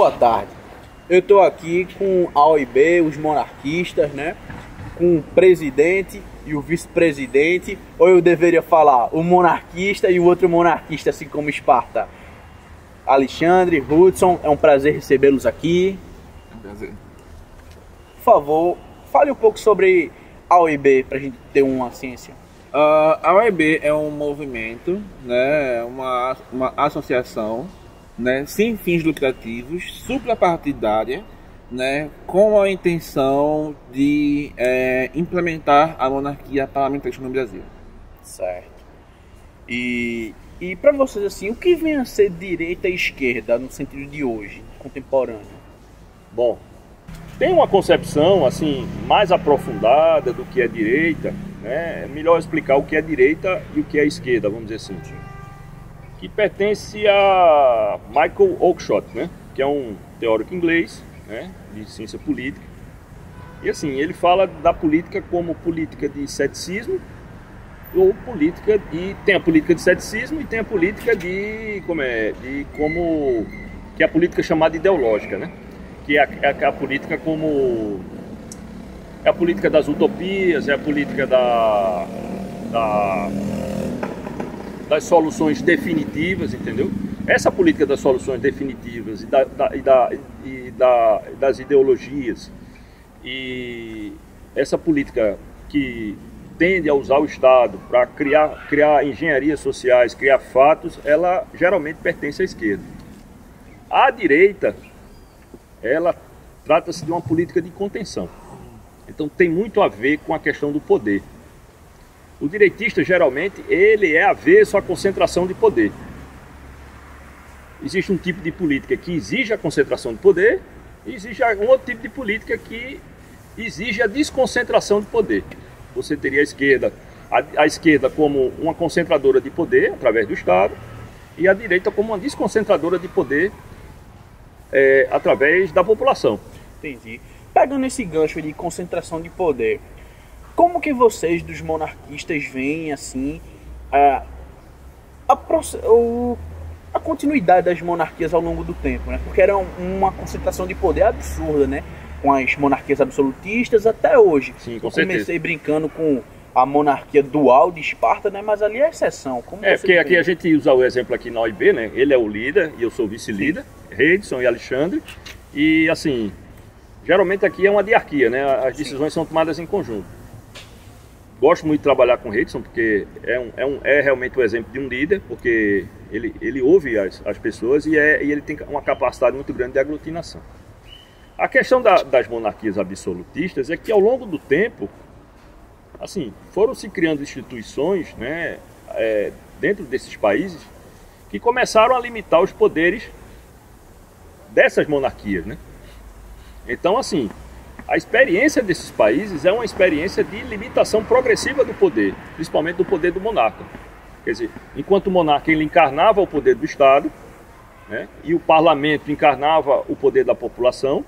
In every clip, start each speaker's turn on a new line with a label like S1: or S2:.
S1: Boa tarde. Eu estou aqui com a OIB, os monarquistas, né? Com o presidente e o vice-presidente. Ou eu deveria falar o monarquista e o outro monarquista, assim como Esparta. Alexandre, Hudson, é um prazer recebê-los aqui.
S2: É um prazer.
S1: Por favor, fale um pouco sobre a OIB para a gente ter uma ciência.
S2: A OIB é um movimento, né, uma associação, né, sem fins lucrativos, suprapartidária, né, com a intenção de implementar a monarquia parlamentarista no Brasil.
S1: Certo. E para vocês, assim, o que vem a ser direita e esquerda no sentido de hoje, contemporâneo?
S3: Bom, tem uma concepção assim mais aprofundada do que é direita, né? É melhor explicar o que é direita e o que é esquerda, vamos dizer assim, que pertence a Michael Oakeshott, né? Que é um teórico inglês, né? De ciência política. E assim, ele fala da política como política de ceticismo ou política, e tem a política de ceticismo e tem a política de que é a política chamada ideológica, né? Que é a política como é a política das utopias, é a política das soluções definitivas, entendeu? Essa política das soluções definitivas e das ideologias, e essa política que tende a usar o Estado para criar engenharias sociais, criar fatos, ela geralmente pertence à esquerda. A direita, ela trata-se de uma política de contenção. Então tem muito a ver com a questão do poder. O direitista, geralmente, ele é avesso à concentração de poder. Existe um tipo de política que exige a concentração de poder, e existe um outro tipo de política que exige a desconcentração de poder. Você teria a esquerda como uma concentradora de poder, através do Estado, e a direita como uma desconcentradora de poder, através da população.
S1: Entendi. Pegando esse gancho de concentração de poder, como que vocês dos monarquistas veem assim a continuidade das monarquias ao longo do tempo, né? Porque era uma concentração de poder absurda, né? Com as monarquias absolutistas até hoje.
S3: Sim, com
S1: eu
S3: certeza.
S1: Comecei brincando com a monarquia dual de Esparta, né? Mas ali é exceção. Como
S3: porque aqui a gente usa o exemplo aqui na OIB, né? Ele é o líder e eu sou o vice-líder, Hudson e Alexandre. E assim, geralmente aqui é uma diarquia, né? As decisões são tomadas em conjunto. Gosto muito de trabalhar com o Hudson, porque é realmente o exemplo de um líder, porque ele ouve as pessoas e ele tem uma capacidade muito grande de aglutinação. A questão das monarquias absolutistas é que ao longo do tempo, assim, foram se criando instituições, né, dentro desses países que começaram a limitar os poderes dessas monarquias, né? Então, assim, a experiência desses países é uma experiência de limitação progressiva do poder, principalmente do poder do monarca. Quer dizer, enquanto o monarca ele encarnava o poder do Estado, né, e o parlamento encarnava o poder da população,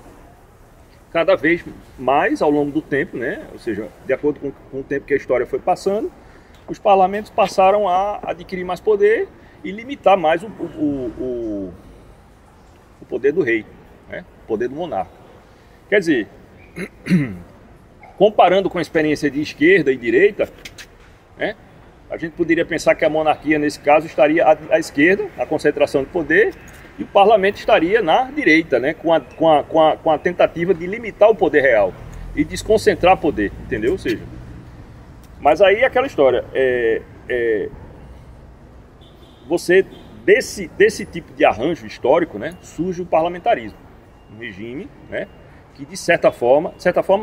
S3: cada vez mais ao longo do tempo, né, ou seja, de acordo com o tempo que a história foi passando, os parlamentos passaram a adquirir mais poder e limitar mais o poder do rei, né, o poder do monarca. Quer dizer, comparando com a experiência de esquerda e direita, né, a gente poderia pensar que a monarquia, nesse caso, estaria à esquerda, a concentração de poder, e o parlamento estaria na direita, né, com a tentativa de limitar o poder real e desconcentrar poder, entendeu? Ou seja, mas aí é aquela história, você, desse tipo de arranjo histórico, né, surge o parlamentarismo, um regime, né, que de certa forma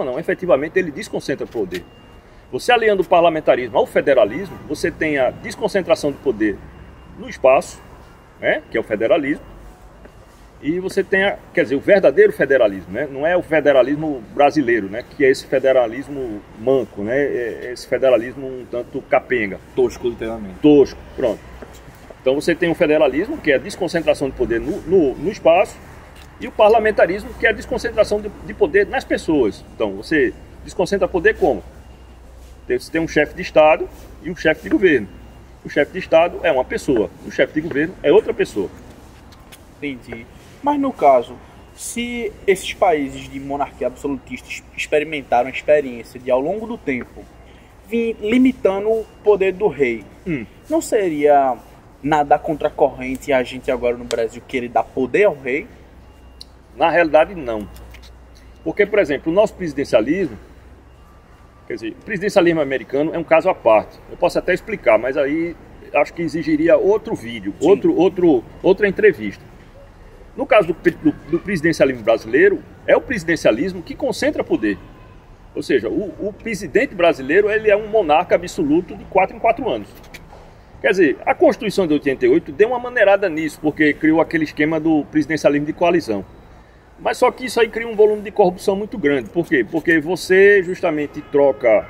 S3: não, efetivamente ele desconcentra poder. Você aliando o parlamentarismo ao federalismo, você tem a desconcentração do poder no espaço, né, que é o federalismo, e você tem o verdadeiro federalismo, né, não é o federalismo brasileiro, né, que é esse federalismo manco, né, esse federalismo um tanto capenga.
S2: Tosco, literalmente.
S3: Tosco, pronto. Então você tem o federalismo, que é a desconcentração de poder no espaço, e o parlamentarismo, que é a desconcentração de poder nas pessoas. Então você desconcentra poder como? Você tem um chefe de Estado e um chefe de governo. O chefe de Estado é uma pessoa, o chefe de governo é outra pessoa.
S1: Entendi. Mas no caso, Se esses países de monarquia absolutista experimentaram a experiência de, ao longo do tempo, vir limitando o poder do rei, não seria nada contracorrente a gente agora no Brasil querer dar poder ao rei?
S3: Na realidade, não. Porque, por exemplo, o nosso presidencialismo, quer dizer, o presidencialismo americano é um caso à parte. Eu posso até explicar, mas aí acho que exigiria outro vídeo, outra entrevista. No caso do presidencialismo brasileiro, é o presidencialismo que concentra poder. Ou seja, o presidente brasileiro ele é um monarca absoluto de 4 em 4 anos. Quer dizer, a Constituição de 88 deu uma maneirada nisso, porque criou aquele esquema do presidencialismo de coalizão. Mas só que isso aí cria um volume de corrupção muito grande. Por quê? Porque você justamente troca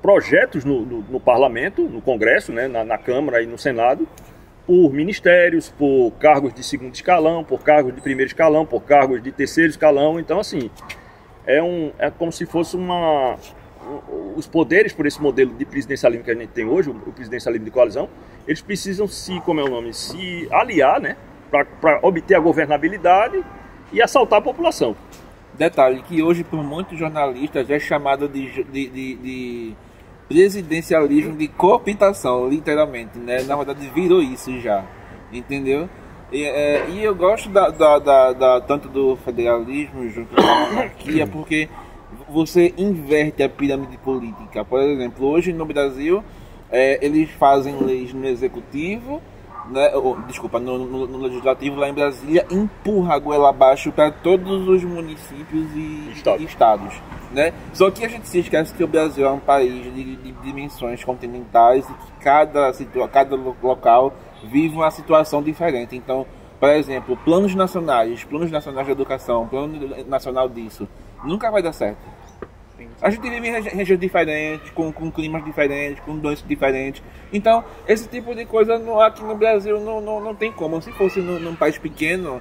S3: projetos no parlamento, no Congresso, né, na Câmara e no Senado, por ministérios, por cargos de segundo escalão, por cargos de primeiro escalão, por cargos de terceiro escalão. Então, assim, é como se fosse os poderes por esse modelo de presidencialismo que a gente tem hoje, o presidencialismo de coalizão, eles precisam se aliar, né, para obter a governabilidade e assaltar a população.
S2: Detalhe que hoje por muitos jornalistas é chamado de presidencialismo de cooptação, literalmente, né? Na verdade virou isso já, entendeu? E eu gosto tanto do federalismo junto com a monarquia, porque você inverte a pirâmide política. Por exemplo, hoje no Brasil, eles fazem leis no executivo, né? No legislativo lá em Brasília, empurra a goela abaixo para todos os municípios e estados, né? Só que a gente se esquece que o Brasil é um país de dimensões continentais e que cada local vive uma situação diferente. Então, por exemplo, planos nacionais de educação, plano nacional disso, nunca vai dar certo. A gente vive em regiões diferentes, com climas diferentes, com doenças diferentes. Então, esse tipo de coisa aqui no Brasil não tem como. Se fosse num país pequeno,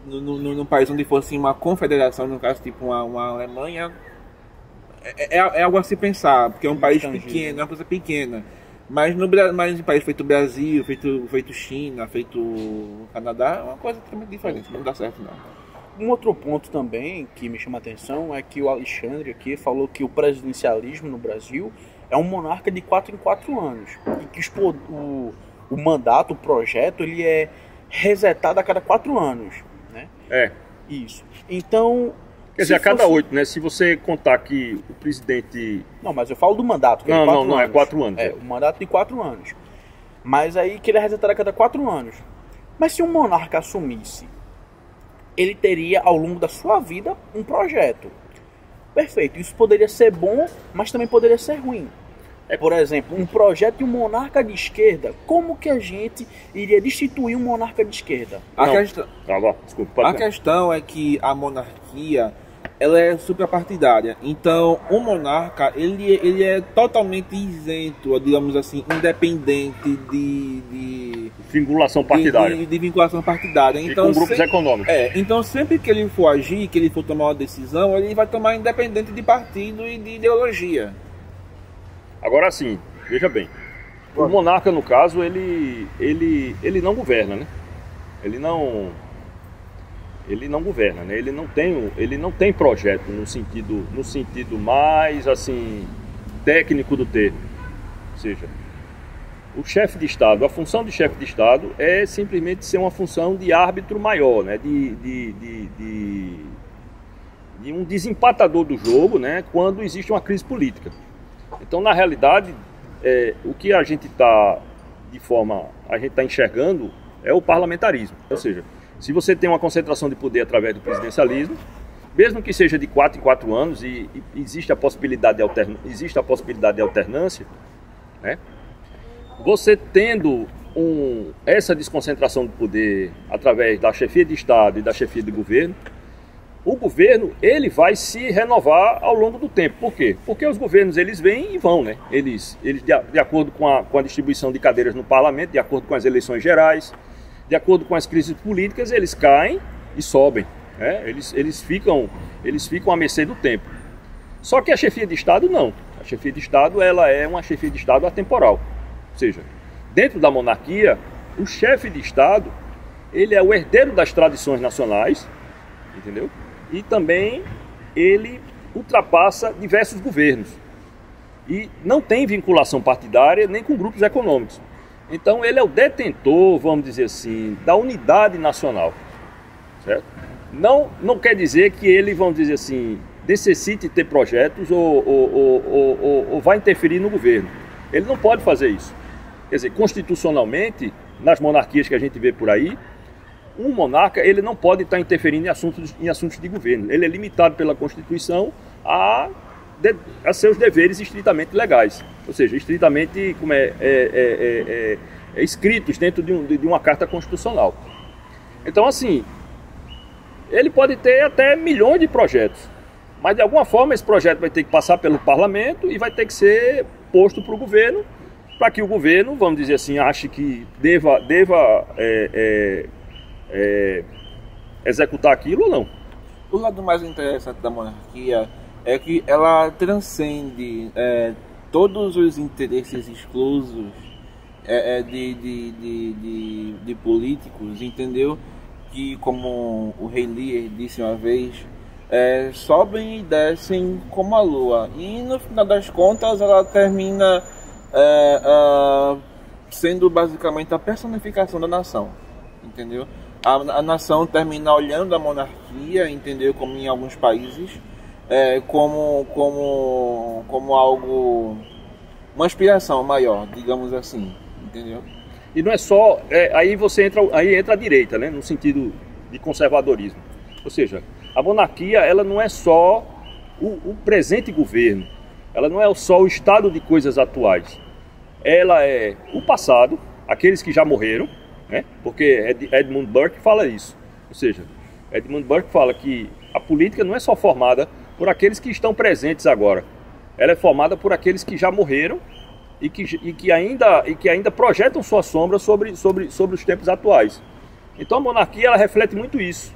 S2: num país onde fosse uma confederação, no caso tipo uma Alemanha, é algo a se pensar, porque é um país pequeno, é uma coisa pequena. Mas em país feito Brasil, feito China, feito Canadá, é uma coisa totalmente diferente, não dá certo não.
S1: Um outro ponto também que me chama a atenção é que o Alexandre aqui falou que o presidencialismo no Brasil é um monarca de 4 em 4 anos. E que o mandato, o projeto, ele é resetado a cada 4 anos, né? Isso. Então...
S3: Quer dizer, a cada 8, né? Se você contar que o presidente...
S1: Não, mas eu falo do mandato, que
S3: não,
S1: é 4 anos.
S3: Não, é 4 anos.
S1: O mandato de 4 anos. Mas aí que ele é resetado a cada 4 anos. Mas se um monarca assumisse, ele teria ao longo da sua vida um projeto. Perfeito, isso poderia ser bom, mas também poderia ser ruim. Por exemplo, um projeto de um monarca de esquerda, como que a gente iria destituir um monarca de esquerda?
S2: A questão é que a monarquia, ela é suprapartidária. Então, o monarca, ele é totalmente isento, digamos assim, independente de
S3: vinculação partidária.
S2: De vinculação partidária. Então,
S3: com grupos econômicos.
S2: Então, sempre que ele for agir, que ele for tomar uma decisão, ele vai tomar independente de partido e de ideologia.
S3: Agora sim, veja bem. O monarca, no caso, ele não governa, né? Ele não governa, né? Ele não tem projeto no sentido mais assim técnico do termo. Ou seja, o chefe de Estado, a função de chefe de Estado é simplesmente ser uma função de árbitro maior, né? De um desempatador do jogo, né? Quando existe uma crise política. Então, na realidade, o que a gente está enxergando é o parlamentarismo. Ou seja, se você tem uma concentração de poder através do presidencialismo, mesmo que seja de 4 em 4 anos e existe a possibilidade de alternância, né? Você tendo essa desconcentração de poder através da chefia de Estado e da chefia de governo, o governo ele vai se renovar ao longo do tempo. Por quê? Porque os governos eles vêm e vão, né? Eles de acordo com a distribuição de cadeiras no parlamento, de acordo com as eleições gerais, de acordo com as crises políticas, eles caem e sobem, né? Eles ficam à mercê do tempo. Só que a chefia de Estado não. A chefia de Estado ela é uma chefia de Estado atemporal. Ou seja, dentro da monarquia, o chefe de Estado ele é o herdeiro das tradições nacionais, entendeu? E também ele ultrapassa diversos governos e não tem vinculação partidária nem com grupos econômicos. Então ele é o detentor, vamos dizer assim, da unidade nacional, certo? Não quer dizer que ele, vamos dizer assim, necessite ter projetos ou vai interferir no governo. Ele não pode fazer isso. Quer dizer, constitucionalmente, nas monarquias que a gente vê por aí, um monarca ele não pode estar interferindo em assuntos de governo. Ele é limitado pela Constituição a seus deveres estritamente legais, ou seja, estritamente como escritos dentro de uma carta constitucional. Então, assim, ele pode ter até milhões de projetos, mas de alguma forma esse projeto vai ter que passar pelo parlamento e vai ter que ser posto para o governo, para que o governo, vamos dizer assim, ache que deva executar aquilo ou não.
S2: O lado mais interessante da monarquia é que ela transcende todos os interesses exclusos de políticos, entendeu? Que, como o rei Lear disse uma vez, sobem e descem como a lua. E no final das contas ela termina sendo basicamente a personificação da nação, entendeu? A nação termina olhando a monarquia, entendeu? Como em alguns países, como algo, uma aspiração maior, digamos assim, entendeu?
S3: E não é só, aí entra a direita, né, no sentido de conservadorismo. Ou seja, a monarquia ela não é só o presente governo, ela não é só o estado de coisas atuais. Ela é o passado, aqueles que já morreram, né? Porque Edmund Burke fala isso. Ou seja, Edmund Burke fala que a política não é só formada por aqueles que estão presentes agora. Ela é formada por aqueles que já morreram e que ainda projetam sua sombra sobre os tempos atuais. Então a monarquia ela reflete muito isso.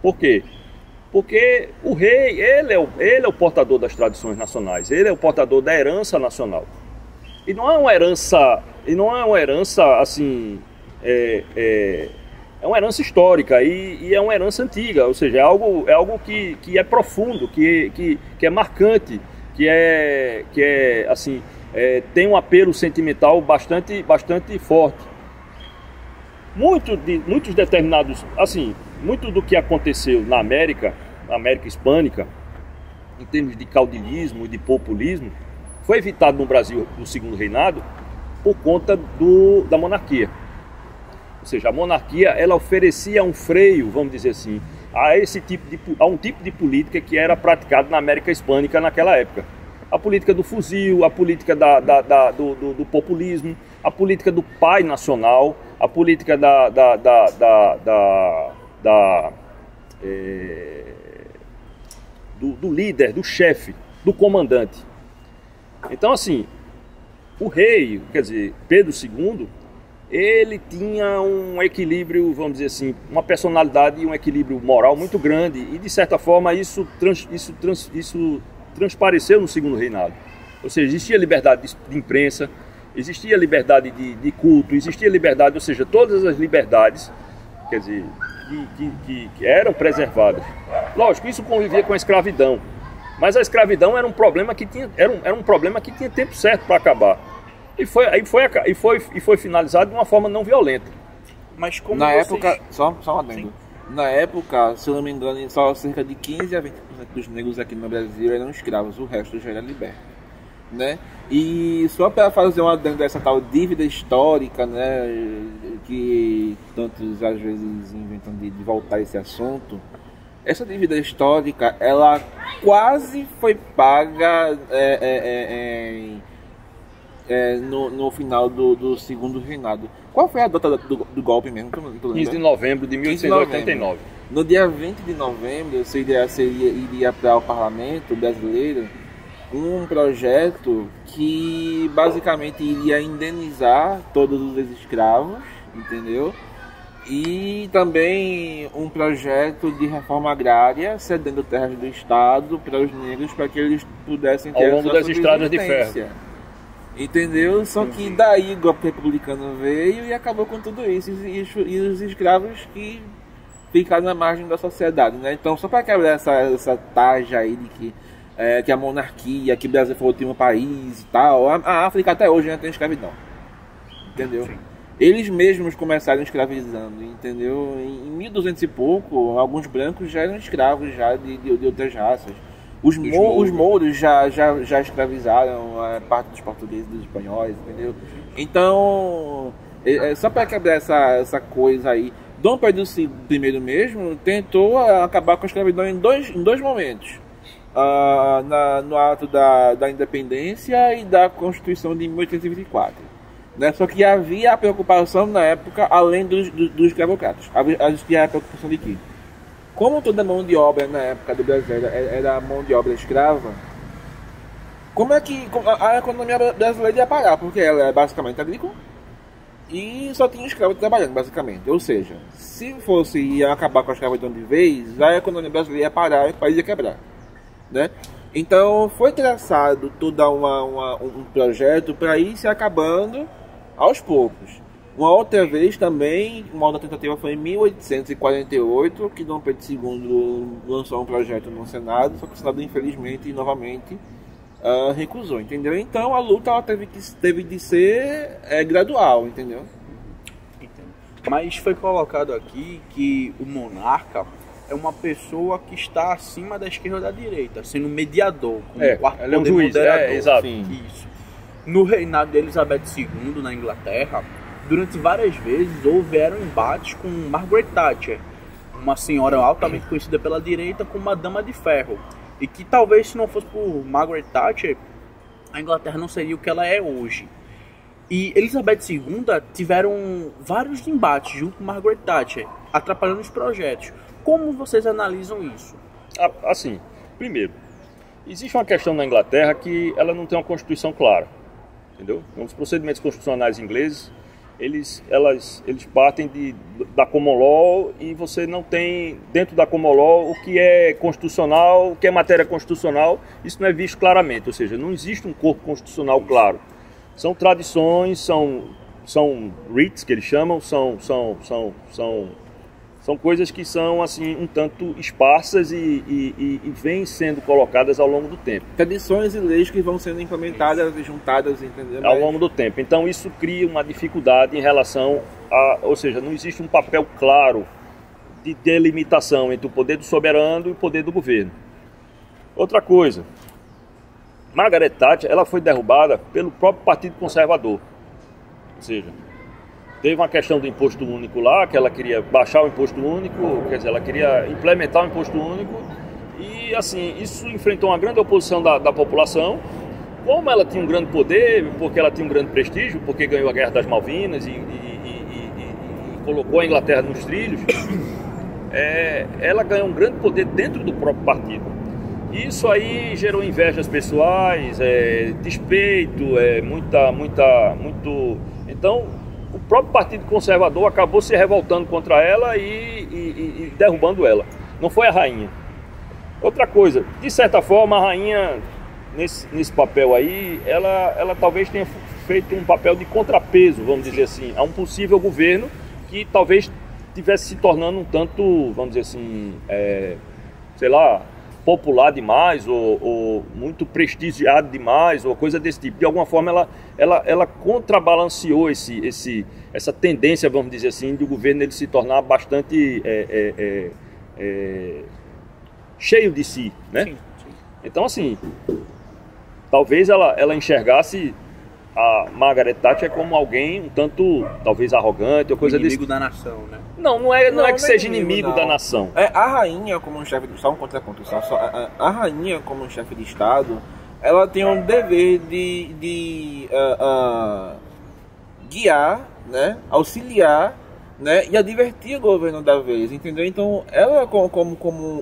S3: Por quê? Porque o rei, ele é o portador das tradições nacionais, ele é o portador da herança nacional. E não é uma herança assim, é uma herança histórica e é uma herança antiga, ou seja, é algo que é profundo, que é marcante, que é assim, tem um apelo sentimental bastante forte. Muitos determinados, assim, muito do que aconteceu na América Hispânica, em termos de caudilismo e de populismo, foi evitado no Brasil do Segundo Reinado por conta da monarquia. Ou seja, a monarquia ela oferecia um freio, vamos dizer assim, a um tipo de política que era praticado na América Hispânica naquela época. A política do fuzil, a política do populismo, a política do pai nacional, a política do líder, do chefe, do comandante. Então, assim, o rei, quer dizer, Pedro II, ele tinha um equilíbrio, vamos dizer assim, uma personalidade e um equilíbrio moral muito grande e, de certa forma, isso transpareceu no Segundo Reinado. Ou seja, existia liberdade de imprensa, existia liberdade de culto, existia liberdade, ou seja, todas as liberdades, quer dizer, que eram preservadas. Lógico, isso convivia com a escravidão, mas a escravidão era um problema que tinha tempo certo para acabar. E foi finalizado de uma forma não violenta.
S1: Mas como
S2: na
S1: vocês...
S2: época, só um adendo. Na época, se eu não me engano, só cerca de 15 a 20% dos negros aqui no Brasil eram escravos, o resto já era liberto, né? E só para fazer uma adendo dessa tal dívida histórica, né, que tantos às vezes inventam de voltar a esse assunto, essa dívida histórica, ela quase foi paga no final do Segundo Reinado. Qual foi a data do golpe mesmo?
S3: 15 de novembro de 1889.
S2: No dia 20 de novembro, iria para o Parlamento brasileiro um projeto que basicamente iria indenizar todos os ex-escravos, entendeu? E também um projeto de reforma agrária, cedendo terras do Estado para os negros, para que eles pudessem ter
S3: ao longo das estradas de ferro.
S2: Entendeu? Só que daí o golpe republicano veio e acabou com tudo isso. E os escravos que ficaram na margem da sociedade, né? Então, só para quebrar essa taja aí de que a monarquia, que o Brasil foi o último país e tal, a África até hoje ainda tem escravidão. Entendeu? Sim. Eles mesmos começaram escravizando, entendeu? Em 1200 e pouco, alguns brancos já eram escravos já de outras raças. Os mouros já escravizaram parte dos portugueses e dos espanhóis, entendeu? Então, só para quebrar essa coisa aí, Dom Pedro I mesmo tentou acabar com a escravidão em dois momentos. No ato da independência e da Constituição de 1824. Né? Só que havia a preocupação na época, além dos escravocratas. Havia a preocupação de que, como toda mão de obra na época do Brasil era mão de obra escrava, como é que a economia brasileira ia parar? Porque ela é basicamente agrícola e só tinha escravo trabalhando, basicamente. Ou seja, se fosse acabar com a escravidão de vez, a economia brasileira ia parar e o país ia quebrar. Né? Então foi traçado todo um projeto para ir se acabando aos poucos. Uma outra vez também, uma outra tentativa foi em 1848, que Dom Pedro II lançou um projeto no Senado, só que o Senado infelizmente e novamente recusou, entendeu? Então a luta ela teve de ser gradual, entendeu?
S1: Mas foi colocado aqui que o monarca é uma pessoa que está acima da esquerda ou da direita, sendo mediador, como quarto
S3: ela é um
S1: poder
S3: juiz,
S1: moderador.
S3: exato.
S1: Isso. No reinado de Elizabeth II, na Inglaterra, durante várias vezes houveram embates com Margaret Thatcher, uma senhora altamente conhecida pela direita como uma dama de ferro, e que talvez se não fosse por Margaret Thatcher, a Inglaterra não seria o que ela é hoje. E Elizabeth II tiveram vários embates junto com Margaret Thatcher, atrapalhando os projetos. Como vocês analisam isso?
S3: Assim, primeiro, existe uma questão na Inglaterra que ela não tem uma constituição clara, entendeu? Então, os procedimentos constitucionais ingleses, eles partem da Common Law e você não tem dentro da Common Law o que é constitucional, o que é matéria constitucional, isso não é visto claramente, ou seja, não existe um corpo constitucional claro. São tradições, são writs que eles chamam, são coisas que são assim um tanto esparsas e vêm sendo colocadas ao longo do tempo.
S2: Tradições e leis que vão sendo implementadas e juntadas, entendeu?
S3: Ao longo do tempo. Então isso cria uma dificuldade em relação ou seja, não existe um papel claro de delimitação entre o poder do soberano e o poder do governo. Outra coisa, Margaret Thatcher, ela foi derrubada pelo próprio Partido Conservador. Ou seja, teve uma questão do imposto único lá, que ela queria baixar o imposto único, quer dizer, ela queria implementar o imposto único, e assim, isso enfrentou uma grande oposição da população. Como ela tinha um grande poder, porque ela tinha um grande prestígio, porque ganhou a Guerra das Malvinas e colocou a Inglaterra nos trilhos, ela ganhou um grande poder dentro do próprio partido. Isso aí gerou invejas pessoais, despeito, muito... Então, o próprio Partido Conservador acabou se revoltando contra ela e derrubando ela. Não foi a rainha. Outra coisa, de certa forma, a rainha, nesse papel aí, ela talvez tenha feito um papel de contrapeso, vamos dizer assim, a um possível governo que talvez estivesse se tornando um tanto, vamos dizer assim, sei lá, popular demais ou muito prestigiado demais ou coisa desse tipo. De alguma forma ela contrabalanceou essa tendência, vamos dizer assim, do governo ele se tornar bastante cheio de si, né? Sim. Então assim, talvez ela enxergasse a Margaret Thatcher como alguém um tanto, talvez, arrogante ou coisa desse.
S1: Inimigo da nação, né?
S3: Não é que seja inimigo da nação.
S2: A rainha, como um chefe de Estado, a rainha, como um chefe de Estado, ela tem um dever de guiar, né, auxiliar, né, e advertir o governo da vez, entendeu? Então, ela como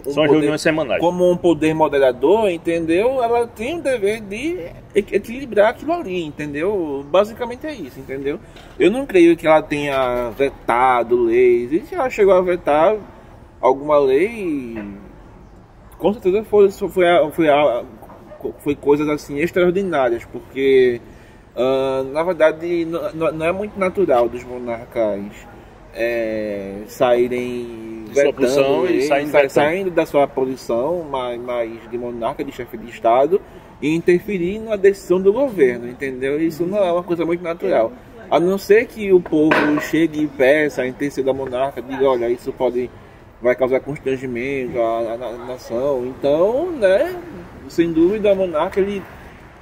S3: São reuniões semanais.
S2: Como um poder moderador, entendeu? Ela tem o dever de equilibrar aquilo ali, entendeu? Basicamente é isso, entendeu? Eu não creio que ela tenha vetado leis. E se ela chegou a vetar alguma lei, com certeza foi coisas assim extraordinárias, porque Na verdade, não é muito natural dos monarcas saírem
S3: sua posição e
S2: saindo da sua posição mais de monarca, de chefe de Estado, e interferir na decisão do governo, entendeu? Isso não é uma coisa muito natural. A não ser que o povo chegue e peça a intenção da monarca, diga, olha, isso vai causar constrangimento à nação. Então, né, sem dúvida, a monarca, ele,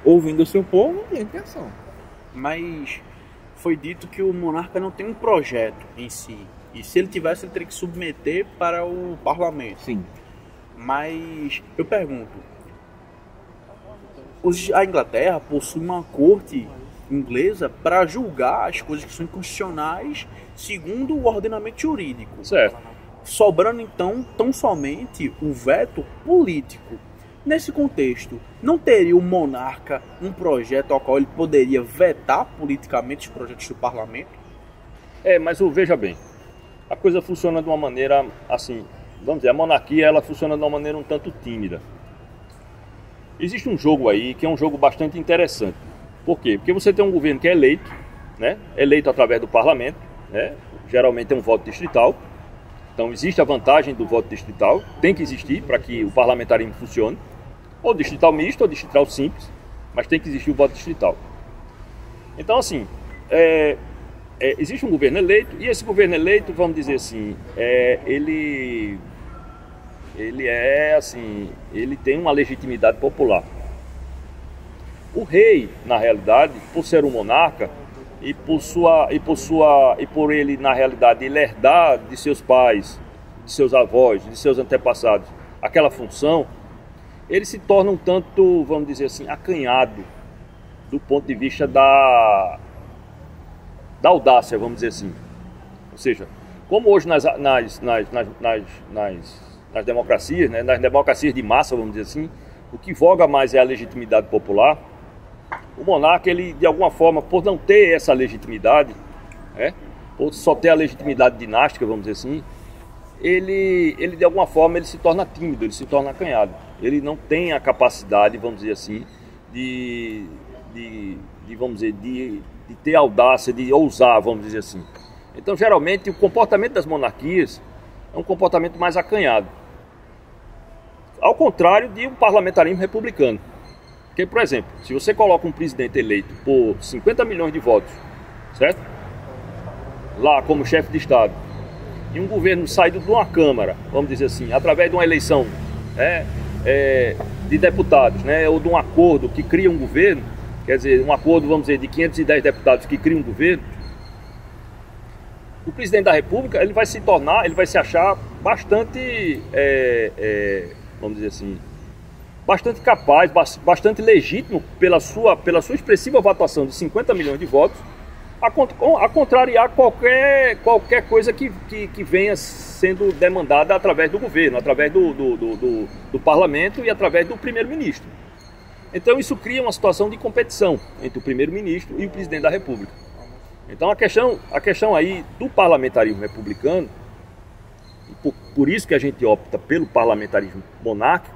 S2: ouvindo o seu povo, tem intenção.
S1: Mas foi dito que o monarca não tem um projeto em si. E se ele tivesse, ele teria que submeter para o parlamento.
S2: Sim.
S1: Mas eu pergunto, a Inglaterra possui uma corte inglesa para julgar as coisas que são inconstitucionais segundo o ordenamento jurídico.
S3: Certo.
S1: Sobrando então tão somente o veto político. Nesse contexto, não teria o monarca um projeto ao qual ele poderia vetar politicamente os projetos do parlamento?
S3: Mas veja bem, a coisa funciona de uma maneira assim, vamos dizer, a monarquia ela funciona de uma maneira um tanto tímida. Existe um jogo aí que é um jogo bastante interessante. Por quê? Porque você tem um governo que é eleito, né? Eleito através do parlamento, né? Geralmente é um voto distrital. Então existe a vantagem do voto distrital, tem que existir para que o parlamentarismo funcione. Ou distrital misto ou distrital simples, mas tem que existir o voto distrital. Então assim, existe um governo eleito, e esse governo eleito, vamos dizer assim, ele tem uma legitimidade popular. O rei, na realidade, por ser um monarca e por ele, na realidade, ele herdar de seus pais, de seus avós, de seus antepassados, aquela função, ele se torna um tanto, vamos dizer assim, acanhado do ponto de vista da audácia, vamos dizer assim. Ou seja, como hoje nas democracias, né, nas democracias de massa, vamos dizer assim, o que voga mais é a legitimidade popular. O monarca, ele de alguma forma, por não ter essa legitimidade, por só ter a legitimidade dinástica, vamos dizer assim, ele de alguma forma ele se torna tímido, ele se torna acanhado. Ele não tem a capacidade, vamos dizer assim, de ter audácia, de ousar, vamos dizer assim. Então, geralmente, o comportamento das monarquias é um comportamento mais acanhado. Ao contrário de um parlamentarismo republicano. Porque, por exemplo, se você coloca um presidente eleito por 50 milhões de votos, certo? Lá como chefe de Estado, e um governo saído de uma Câmara, vamos dizer assim, através de uma eleição de deputados, né, ou de um acordo que cria um governo, quer dizer, um acordo, vamos dizer, de 510 deputados que cria um governo, o presidente da República, ele vai se achar bastante, vamos dizer assim, bastante capaz, bastante legítimo pela sua expressiva votação de 50 milhões de votos, a contrariar qualquer coisa que venha sendo demandada através do governo, através do parlamento e através do primeiro-ministro. Então isso cria uma situação de competição entre o primeiro-ministro e o presidente da República. Então a questão aí do parlamentarismo republicano, por isso que a gente opta pelo parlamentarismo monárquico,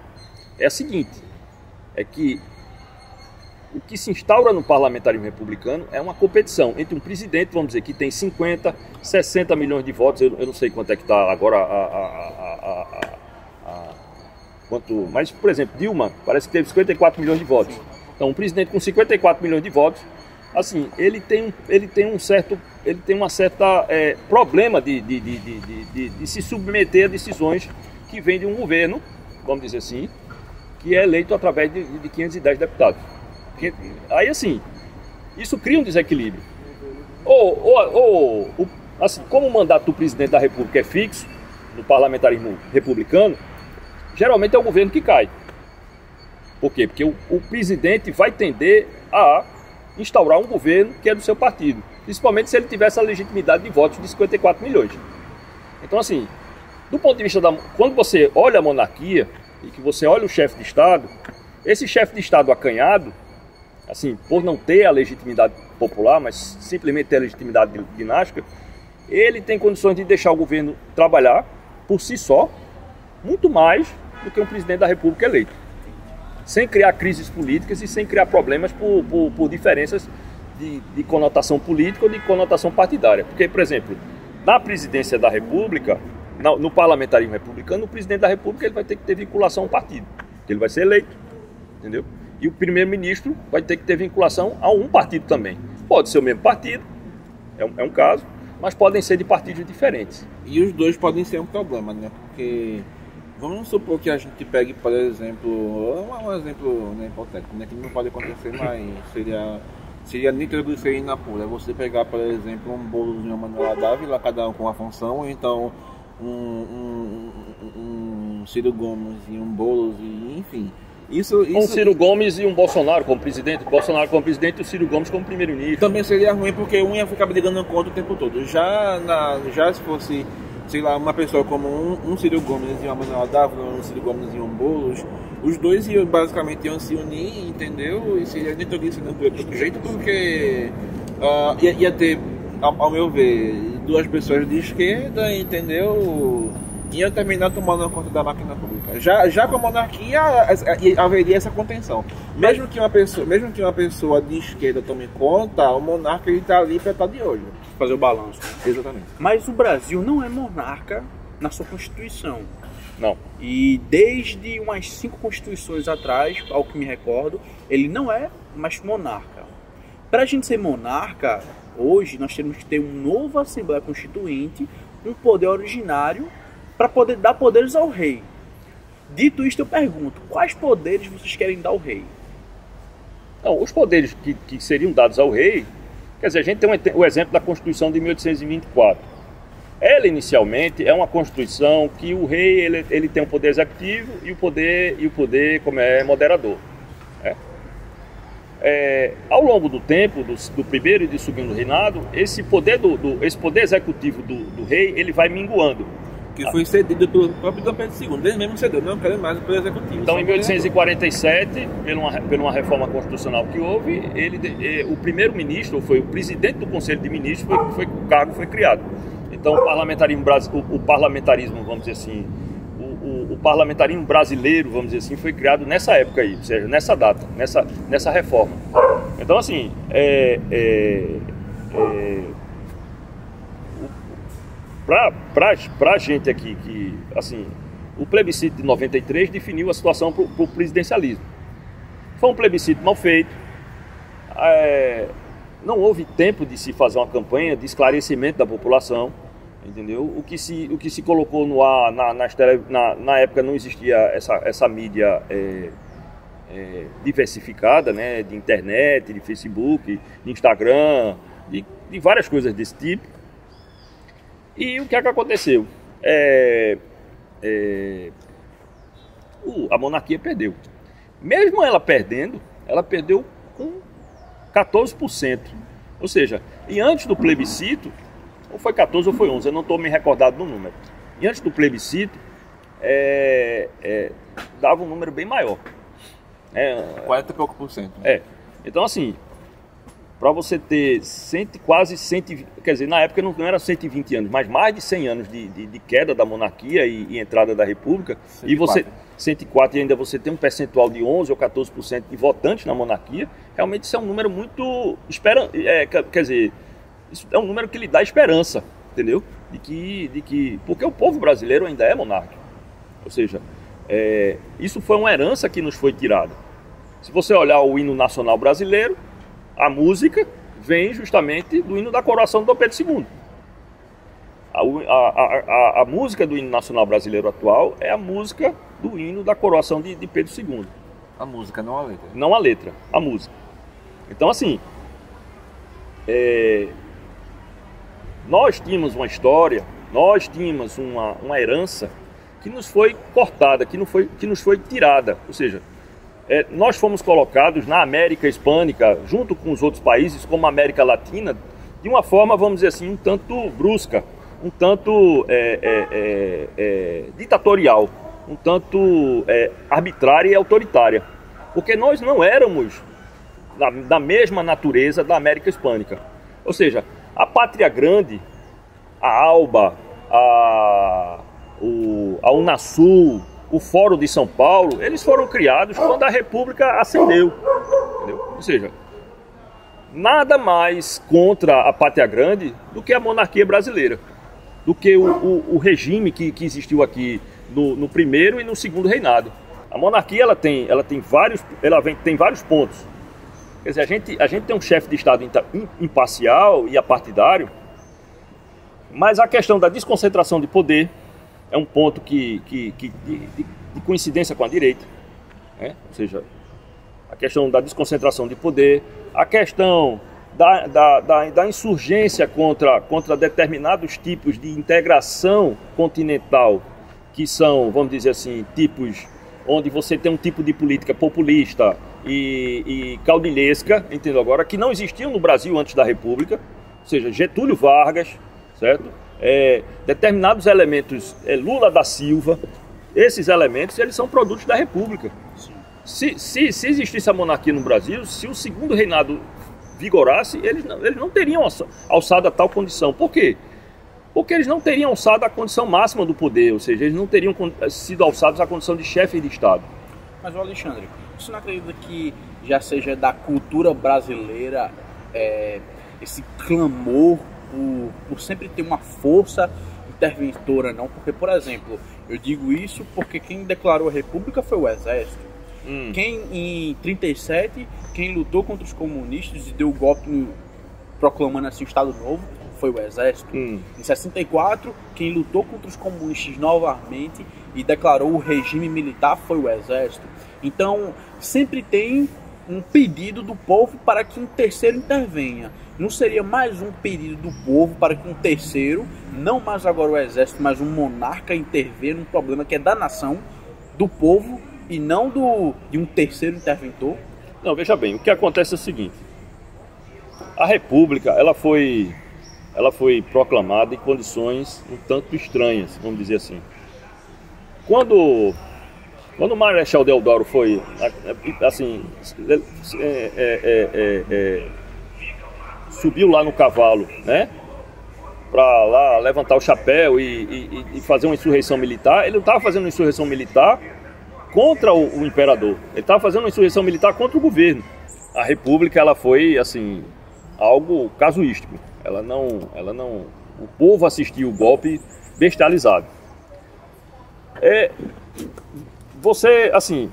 S3: é a seguinte, é que o que se instaura no parlamentarismo republicano é uma competição entre um presidente, vamos dizer, que tem 50, 60 milhões de votos, eu não sei quanto é que está agora mas, por exemplo, Dilma parece que teve 54 milhões de votos. Então, um presidente com 54 milhões de votos, assim, ele tem uma certa problema de se submeter a decisões que vêm de um governo, vamos dizer assim, que é eleito através de 510 deputados. Aí, assim, isso cria um desequilíbrio. Assim, como o mandato do presidente da República é fixo, no parlamentarismo republicano, geralmente é o governo que cai. Por quê? Porque o presidente vai tender a instaurar um governo que é do seu partido, principalmente se ele tivesse a legitimidade de votos de 54 milhões. Então, assim, do ponto de vista quando você olha a monarquia e que você olha o chefe de Estado, esse chefe de Estado acanhado, assim, por não ter a legitimidade popular, mas simplesmente ter a legitimidade dinástica, ele tem condições de deixar o governo trabalhar por si só, muito mais do que um presidente da República eleito, sem criar crises políticas e sem criar problemas por diferenças de conotação política ou de conotação partidária. Porque, por exemplo, na presidência da República, no parlamentarismo republicano, o presidente da República ele vai ter que ter vinculação ao partido. Ele vai ser eleito, entendeu? E o primeiro-ministro vai ter que ter vinculação a um partido também. Pode ser o mesmo partido, é um caso, mas podem ser de partidos diferentes.
S2: E os dois podem ser um problema, né? Porque vamos supor que a gente pegue, por exemplo, um exemplo, né, hipotético, né, que não pode acontecer, mas seria nitroglicerina pura. Você pegar, por exemplo, um bolo de uma Manuela Dávila, cada um com uma função, ou então um Ciro Gomes e um Boulos, e enfim.
S3: Um Ciro Gomes e um Bolsonaro como presidente, e o Ciro Gomes como primeiro-ministro.
S2: Também seria ruim, porque um ia ficar brigando contra o tempo todo. Já se fosse, sei lá, uma pessoa como um Ciro Gomes e uma Manuela Dávila, um Ciro Gomes e um Boulos, os dois basicamente iam se unir, entendeu? E seria nitroglicerina pura de todo jeito, porque ia ter, ao meu ver, duas pessoas de esquerda, entendeu? Iam terminar tomando conta da máquina pública. Já com a monarquia haveria essa contenção. Mesmo que uma pessoa de esquerda tome conta, o monarca está ali para estar de olho.
S1: Fazer o balanço.
S2: Exatamente.
S1: Mas o Brasil não é monarca na sua Constituição.
S3: Não.
S1: E desde umas 5 constituições atrás, ao que me recordo, ele não é mais monarca. Para a gente ser monarca, hoje nós temos que ter uma nova Assembleia Constituinte, um poder originário, para poder dar poderes ao rei. Dito isto, eu pergunto, quais poderes vocês querem dar ao rei?
S3: Não, os poderes que seriam dados ao rei, quer dizer, a gente tem o exemplo da Constituição de 1824. Ela, inicialmente, é uma Constituição que o rei ele tem um poder executivo e o poder como moderador. Ao longo do tempo, do primeiro e do segundo reinado, esse poder executivo do rei, ele vai minguando.
S2: Que foi cedido pelo próprio Dom Pedro II. Ele mesmo cedeu, não quero mais pelo executivo.
S3: Então, em 1847, por uma reforma constitucional que houve, o primeiro-ministro, foi o presidente do Conselho de Ministros, o cargo foi criado. Então, o parlamentarismo, vamos dizer assim, o parlamentarismo brasileiro, vamos dizer assim, foi criado nessa época aí, ou seja, nessa data, nessa reforma. Então, assim, para a gente aqui, que, assim, o plebiscito de 93 definiu a situação para o presidencialismo. Foi um plebiscito mal feito, não houve tempo de se fazer uma campanha de esclarecimento da população, entendeu? O que se colocou no ar, na época não existia essa mídia diversificada, né, de internet, de Facebook, de Instagram, de várias coisas desse tipo. E o que é que aconteceu? A monarquia perdeu. Mesmo ela perdendo, ela perdeu com 14%. Ou seja, e antes do plebiscito, ou foi 14 ou foi 11, eu não estou me recordado do número. E antes do plebiscito, dava um número bem maior.
S2: 40 e pouco por cento.
S3: Então, assim, para você ter quase 120, quer dizer, na época não era 120 anos, mas mais de 100 anos de queda da monarquia e entrada da república, 104. E você 104 e ainda você tem um percentual de 11 ou 14% de votantes na monarquia, realmente isso é um número muito quer dizer, isso é um número que lhe dá esperança, entendeu? Porque o povo brasileiro ainda é monárquico. Ou seja, isso foi uma herança que nos foi tirada. Se você olhar o hino nacional brasileiro, a música vem justamente do hino da coroação do Dom Pedro II. A música do hino nacional brasileiro atual é a música do hino da coroação de Pedro II.
S2: A música, não a letra.
S3: Não a letra, a música. Então, assim, nós tínhamos uma história, nós tínhamos uma herança que nos foi cortada, que nos foi tirada. Ou seja, nós fomos colocados na América Hispânica, junto com os outros países, como a América Latina, de uma forma, vamos dizer assim, um tanto brusca, um tanto ditatorial, um tanto arbitrária e autoritária. Porque nós não éramos da mesma natureza da América Hispânica. Ou seja, a Pátria Grande, a ALBA, a Unasul, o Fórum de São Paulo, eles foram criados quando a República ascendeu, entendeu? Ou seja, nada mais contra a pátria grande do que a monarquia brasileira, do que o regime que existiu aqui no primeiro e no segundo reinado. A monarquia ela tem vários pontos. Quer dizer, a gente tem um chefe de Estado imparcial e apartidário, mas a questão da desconcentração de poder é um ponto de coincidência com a direita, né? Ou seja, a questão da desconcentração de poder, a questão da insurgência contra determinados tipos de integração continental, que são, vamos dizer assim, tipos onde você tem um tipo de política populista e caudilhesca, entendeu agora, que não existiam no Brasil antes da República, ou seja, Getúlio Vargas, certo? Determinados elementos, Lula da Silva, esses elementos, eles são produtos da República. Se existisse a monarquia no Brasil, se o segundo reinado vigorasse, eles não teriam alçado a tal condição. Por quê? Porque eles não teriam alçado a condição máxima do poder, ou seja, eles não teriam sido alçados à condição de chefe de Estado.
S1: Mas, Alexandre, você não acredita que já seja da cultura brasileira esse clamor por sempre ter uma força interventora, não? Porque, por exemplo, eu digo isso porque quem declarou a República foi o Exército. Quem, em 37, quem lutou contra os comunistas e deu o golpe proclamando assim o Estado Novo foi o Exército. Em 64, quem lutou contra os comunistas novamente e declarou o regime militar foi o Exército. Então, sempre tem um pedido do povo para que um terceiro intervenha. Não seria mais um pedido do povo para que um terceiro, não mais agora o Exército, mas um monarca intervenha num problema que é da nação, do povo e não de um terceiro interventor?
S3: Não, veja bem, o que acontece é o seguinte: a República ela foi proclamada em condições um tanto estranhas, vamos dizer assim. Quando o Marechal Deodoro foi assim, subiu lá no cavalo, né, para lá levantar o chapéu e fazer uma insurreição militar, ele não estava fazendo uma insurreição militar contra o imperador, ele estava fazendo uma insurreição militar contra o governo. A República ela foi assim algo casuístico. O povo assistiu o golpe bestializado. Você, assim,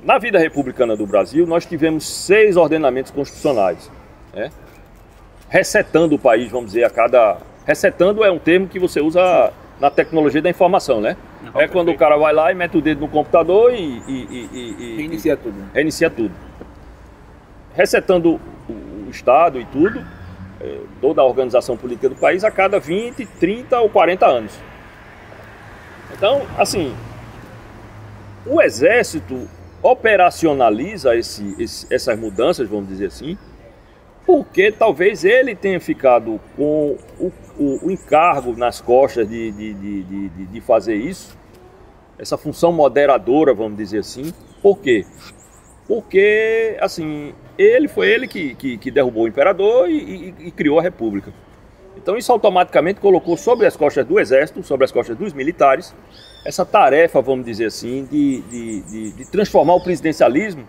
S3: na vida republicana do Brasil, nós tivemos 6 ordenamentos constitucionais, né? Resetando o país, vamos dizer, resetando é um termo que você usa na tecnologia da informação, né? Quando o cara vai lá e mete o dedo no computador e reinicia tudo. Resetando o Estado e tudo, toda a organização política do país a cada 20, 30 ou 40 anos. Então, assim, o Exército operacionaliza essas mudanças, vamos dizer assim, porque talvez ele tenha ficado com o encargo nas costas de fazer isso, essa função moderadora, vamos dizer assim. Por quê? Porque, assim, foi ele que derrubou o imperador e criou a República. Então isso automaticamente colocou sobre as costas do Exército, sobre as costas dos militares, essa tarefa, vamos dizer assim, de transformar o presidencialismo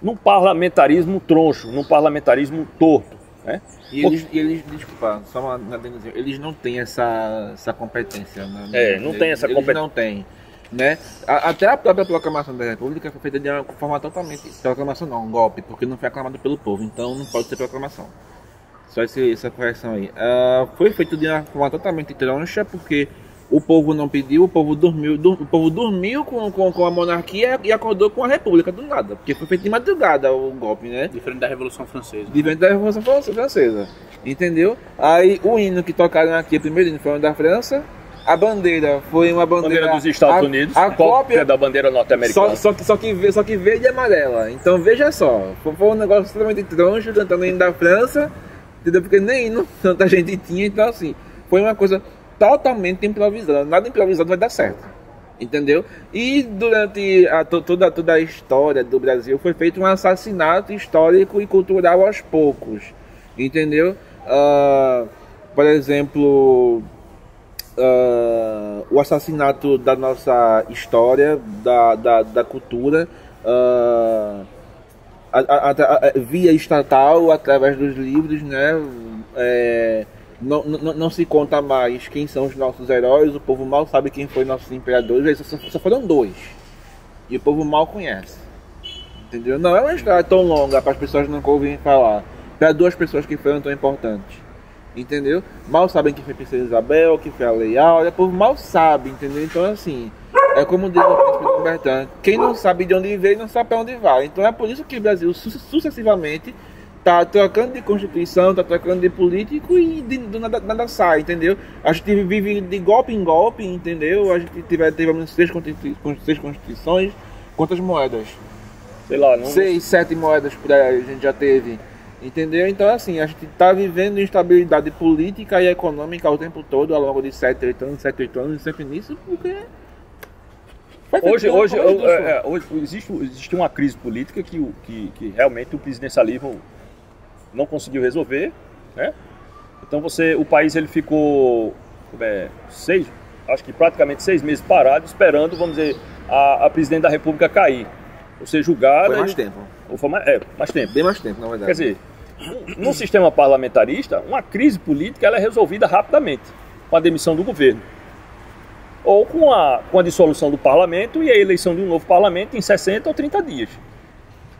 S3: num parlamentarismo troncho, num parlamentarismo torto, né?
S2: E eles desculpa, só uma adendozinha, eles não têm essa competência, né?
S3: Não tem essa competência.
S2: Eles não têm, né? Até a própria proclamação da República foi feita de uma forma totalmente... Proclamação não, um golpe, porque não foi aclamado pelo povo, então não pode ter proclamação. Só essa correção aí. Foi feito de uma forma totalmente troncha, porque o povo não pediu, o povo dormiu com a monarquia e acordou com a República do nada, porque foi feito de madrugada o golpe, né?
S1: Diferente da Revolução Francesa.
S2: Diferente da Revolução Francesa, entendeu? Aí o hino que tocaram aqui, o primeiro hino foi o da França, a bandeira foi uma bandeira
S3: dos Estados Unidos,
S2: a cópia
S3: da bandeira norte-americana.
S2: Só que verde e amarela. Então veja só, foi um negócio totalmente troncho, cantando o hino da França, entendeu? Porque nem hino tanta gente tinha, então assim, foi uma coisa totalmente improvisada. Nada improvisado vai dar certo, entendeu? E durante toda a história do Brasil foi feito um assassinato histórico e cultural aos poucos, entendeu? Por exemplo, o assassinato da nossa história, da cultura, via estatal, através dos livros, né? Não se conta mais quem são os nossos heróis, o povo mal sabe quem foi nossos imperadores, só foram 2. E o povo mal conhece. Entendeu? Não é uma história tão longa para as pessoas não ouvirem falar. Para 2 pessoas que foram tão importantes. Entendeu? Mal sabem que foi a Princesa Isabel, que foi a Lei Áurea, o povo mal sabe, entendeu? Então assim, é como diz o príncipe Dom Bertrand, quem não sabe de onde veio não sabe para onde vai. Então é por isso que o Brasil sucessivamente tá trocando de constituição, tá trocando de político e do nada sai, entendeu? A gente vive de golpe em golpe, entendeu? A gente teve 6 constituições, quantas moedas?
S3: Sei lá, não...
S2: 6, 7 moedas por aí a gente já teve. Entendeu? Então assim, a gente está vivendo instabilidade política e econômica o tempo todo, ao longo de 7, 8 anos, sempre nisso, porque...
S3: Hoje existe uma crise política que realmente o presidencialismo não conseguiu resolver, né? Então o país ele ficou acho que praticamente 6 meses parado, esperando, vamos dizer, a presidente da República cair. Ou ser julgada...
S2: Foi mais tempo.
S3: Mais tempo.
S2: Bem mais tempo, na verdade.
S3: Quer dizer, no sistema parlamentarista, uma crise política ela é resolvida rapidamente, com a demissão do governo. Ou com a dissolução do parlamento e a eleição de um novo parlamento em 60 ou 30 dias.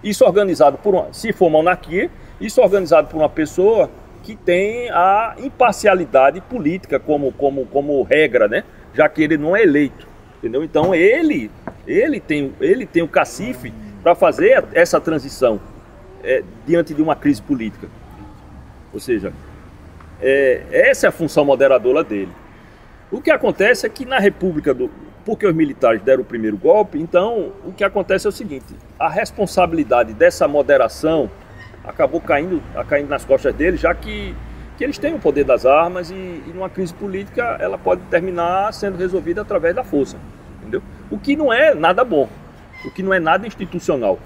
S3: Isso organizado se for monarquia, isso organizado por uma pessoa que tem a imparcialidade política como regra, né? Já que ele não é eleito. Entendeu? Então ele tem o cacife para fazer essa transição diante de uma crise política. Ou seja, essa é a função moderadora dele. O que acontece é que na República, porque os militares deram o primeiro golpe, então o que acontece é o seguinte, a responsabilidade dessa moderação acabou caindo nas costas deles, já que eles têm o poder das armas e numa crise política ela pode terminar sendo resolvida através da força, entendeu? O que não é nada bom, o que não é nada institucional.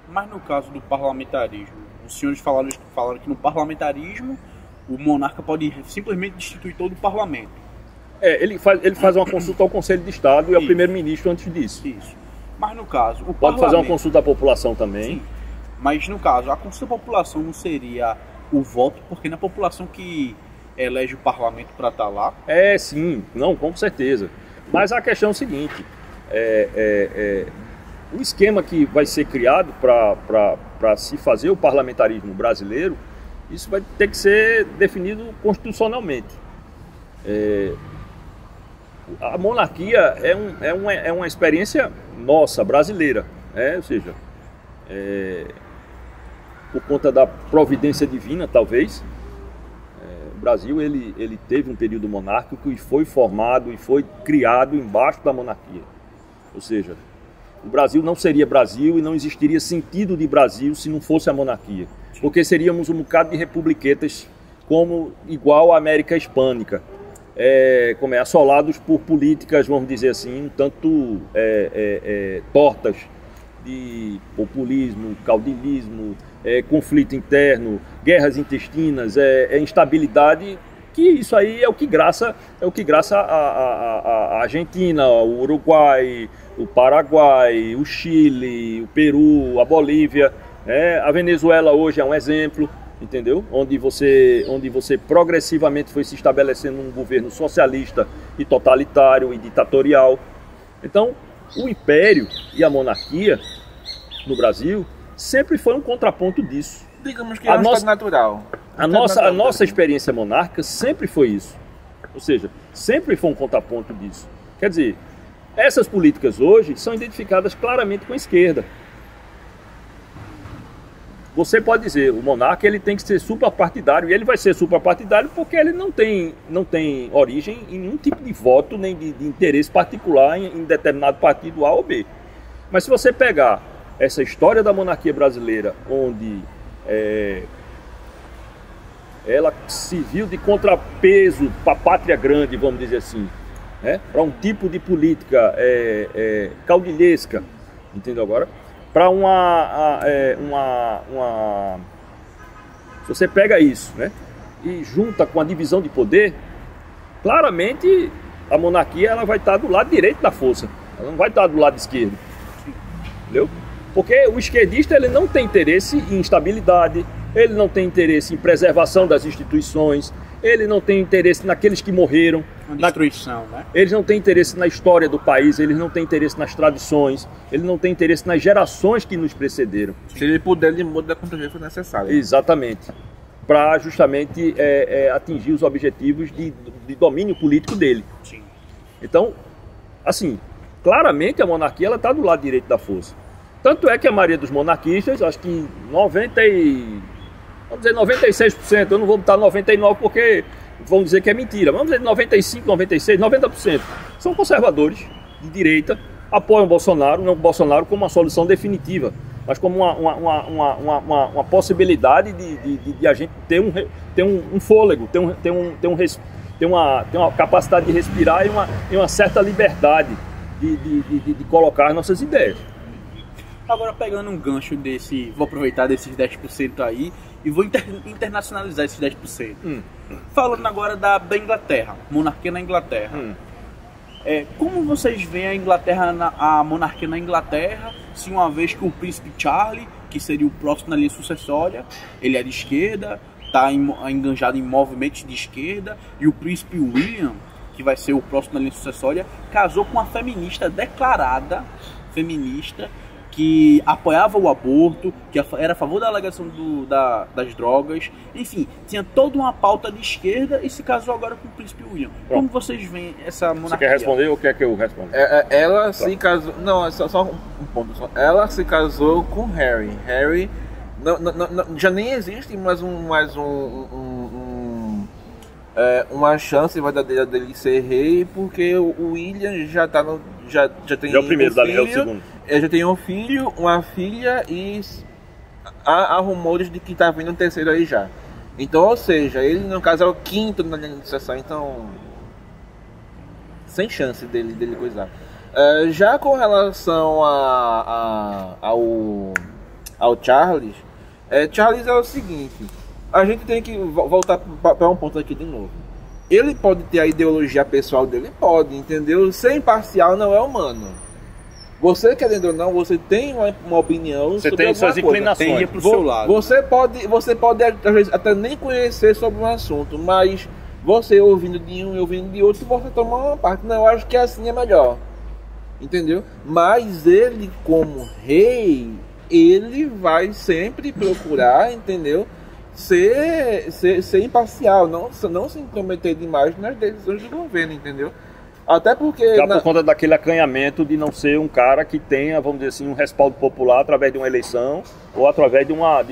S1: Mas no caso do parlamentarismo, os senhores falaram que no parlamentarismo o monarca pode simplesmente destituir todo o parlamento.
S3: Ele faz uma consulta ao Conselho de Estado e ao primeiro-ministro antes disso.
S1: Isso. Mas no caso,
S3: pode fazer uma consulta à população também.
S1: Sim. Mas no caso, a consulta à população não seria o voto, porque não é a população que elege o parlamento para estar lá?
S3: Sim, não, com certeza. Mas a questão é o seguinte, o esquema que vai ser criado para se fazer o parlamentarismo brasileiro, isso vai ter que ser definido constitucionalmente. A monarquia é uma experiência nossa, brasileira, ou seja, por conta da providência divina, talvez, o Brasil ele teve um período monárquico e foi formado e foi criado embaixo da monarquia. Ou seja, o Brasil não seria Brasil e não existiria sentido de Brasil se não fosse a monarquia. Porque seríamos um bocado de republiquetas igual a América Hispânica. Assolados por políticas, vamos dizer assim, um tanto tortas de populismo, caudilismo, conflito interno, guerras intestinas, instabilidade, que isso aí é o que graça a Argentina, o Uruguai, o Paraguai, o Chile, o Peru, a Bolívia, a Venezuela hoje é um exemplo, entendeu? Onde você progressivamente foi se estabelecendo um governo socialista e totalitário e ditatorial. Então, o império e a monarquia no Brasil sempre foi um contraponto disso.
S2: Digamos que é um estado natural.
S3: A nossa experiência monárquica sempre foi isso. Ou seja, sempre foi um contraponto disso. Quer dizer, essas políticas hoje são identificadas claramente com a esquerda. Você pode dizer, o monarca ele tem que ser suprapartidário, e ele vai ser suprapartidário porque ele não tem origem em nenhum tipo de voto, nem de interesse particular em determinado partido A ou B. Mas se você pegar essa história da monarquia brasileira, onde ela se viu de contrapeso para a pátria grande, vamos dizer assim, para um tipo de política caudilhesca, entendeu agora? Para se você pega isso, e junta com a divisão de poder, claramente a monarquia ela vai estar do lado direito da força, ela não vai estar do lado esquerdo, entendeu? Porque o esquerdista ele não tem interesse em estabilidade, ele não tem interesse em preservação das instituições, ele não tem interesse naqueles que morreram,
S1: Uma destruição, né?
S3: eles não têm interesse na história do país, eles não têm interesse nas tradições, ele não tem interesse nas gerações que nos precederam.
S2: Se ele puder, ele muda quantas vezes for necessário.
S3: Exatamente. Para justamente atingir os objetivos de domínio político dele.
S1: Sim.
S3: Então, assim, claramente a monarquia está do lado direito da força. Tanto é que a maioria dos monarquistas, acho que 96%, eu não vou botar 99% porque vão dizer que é mentira, vamos dizer 95%, 96%, 90%, são conservadores de direita, apoiam o Bolsonaro, não o Bolsonaro como uma solução definitiva, mas como uma possibilidade de a gente ter um fôlego, ter uma capacidade de respirar e uma certa liberdade de colocar as nossas ideias.
S1: Agora, pegando um gancho desse, vou aproveitar desses 10% aí e vou internacionalizar esses 10%. Falando agora da Inglaterra, monarquia na Inglaterra. Como vocês veem a Inglaterra, a monarquia na Inglaterra, se uma vez que o príncipe Charles, que seria o próximo na linha sucessória, ele é de esquerda, está enganjado em movimentos de esquerda, e o príncipe William, que vai ser o próximo na linha sucessória, casou com uma feminista declarada, feminista, que apoiava o aborto, que era a favor da legalização das drogas, enfim, tinha toda uma pauta de esquerda e se casou agora com o príncipe William. Como vocês veem essa monarquia?
S3: Você quer responder ou quer que eu responda?
S2: Ela se casou... Não, é só um ponto. Ela se casou com Harry. Harry não, já nem existe mais uma chance verdadeira dele ser rei, porque o William já tem
S3: é o primeiro,
S2: filho,
S3: é o segundo.
S2: Já tem um filho, uma filha e há rumores de que tá vindo um terceiro aí já. Então, ou seja, ele no caso é o quinto na linha de sucessão, então sem chance dele coisar. Já com relação ao Charles, Charles é o seguinte, a gente tem que voltar para um ponto aqui de novo. Ele pode ter a ideologia pessoal dele? Pode, entendeu? Ser imparcial não é humano. Você, querendo ou não, você tem uma opinião
S3: você
S2: sobre
S3: tem suas inclinações.
S1: Tem pro seu lado.
S2: Você pode às vezes, até nem conhecer sobre um assunto, mas você ouvindo de um e ouvindo de outro, você toma uma parte. Não, eu acho que assim é melhor. Entendeu? Mas ele, como rei, ele vai sempre procurar, entendeu? Ser imparcial, não se intrometer demais nas decisões do governo, entendeu? Até porque...
S3: Já por conta daquele acanhamento de não ser um cara que tenha, vamos dizer assim, um respaldo popular através de uma eleição ou através de uma...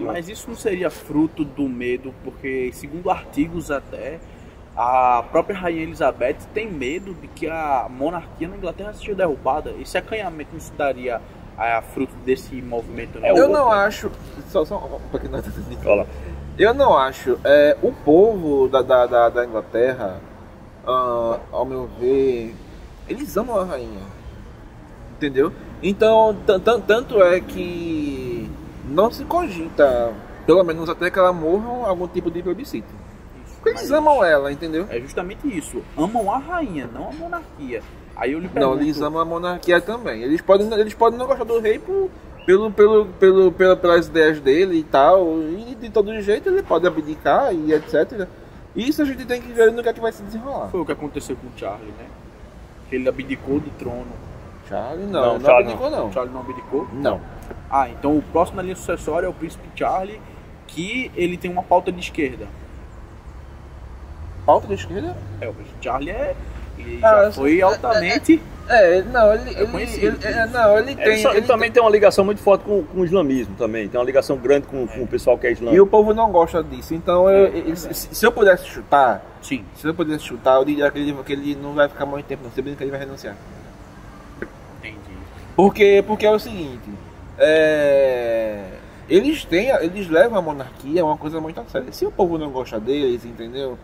S1: Mas isso não seria fruto do medo, porque segundo artigos até, a própria Rainha Elizabeth tem medo de que a monarquia na Inglaterra seja derrubada. Esse acanhamento não se daria a fruto desse movimento? Não?
S2: Eu não acho... Só um pouquinho. Eu não acho. O povo da Inglaterra... ao meu ver, eles amam a rainha, entendeu? Então, tanto é que não se cogita, pelo menos até que ela morra, algum tipo de plebiscito. Porque eles amam ela, entendeu?
S1: É justamente isso, amam a rainha, não a monarquia. Aí eu lhe pergunto...
S2: Não, eles amam a monarquia também. Eles podem não gostar do rei pelas ideias dele e tal, e de todo jeito ele pode abdicar e etc. Isso a gente tem que ver no que é que vai se desenrolar.
S1: Foi o que aconteceu com o Charlie, né? Ele abdicou do trono.
S2: Charlie não abdicou não.
S1: Charlie não abdicou?
S2: Não.
S1: Então o próximo na linha sucessória é o príncipe Charlie, que ele tem uma pauta de esquerda.
S2: Pauta de esquerda?
S1: O príncipe Charlie já foi altamente...
S3: Ele também tem uma ligação muito forte com o islamismo também. Tem uma ligação grande com o pessoal que é islâmico.
S2: E o povo não gosta disso. Então, se eu pudesse chutar, eu diria que ele não vai ficar muito tempo, não. Se bem que ele vai renunciar.
S1: Entendi.
S2: Porque é o seguinte, eles levam a monarquia uma coisa muito a sério. Se o povo não gosta deles, entendeu?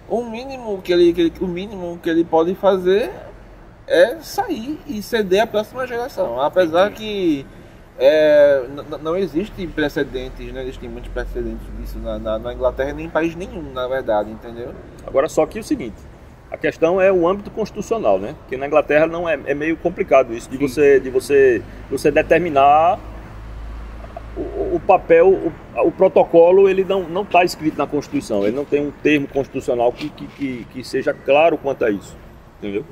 S2: O mínimo que ele pode fazer é sair e ceder à próxima geração. Apesar que não existe precedentes, né? Existem muitos precedentes disso na Inglaterra, nem em país nenhum, na verdade, entendeu?
S3: Agora, só que o seguinte, A questão é o âmbito constitucional, né? Porque na Inglaterra não é meio complicado isso de você determinar o papel, o protocolo. Ele não está escrito na Constituição. Ele não tem um termo constitucional que seja claro quanto a isso, entendeu?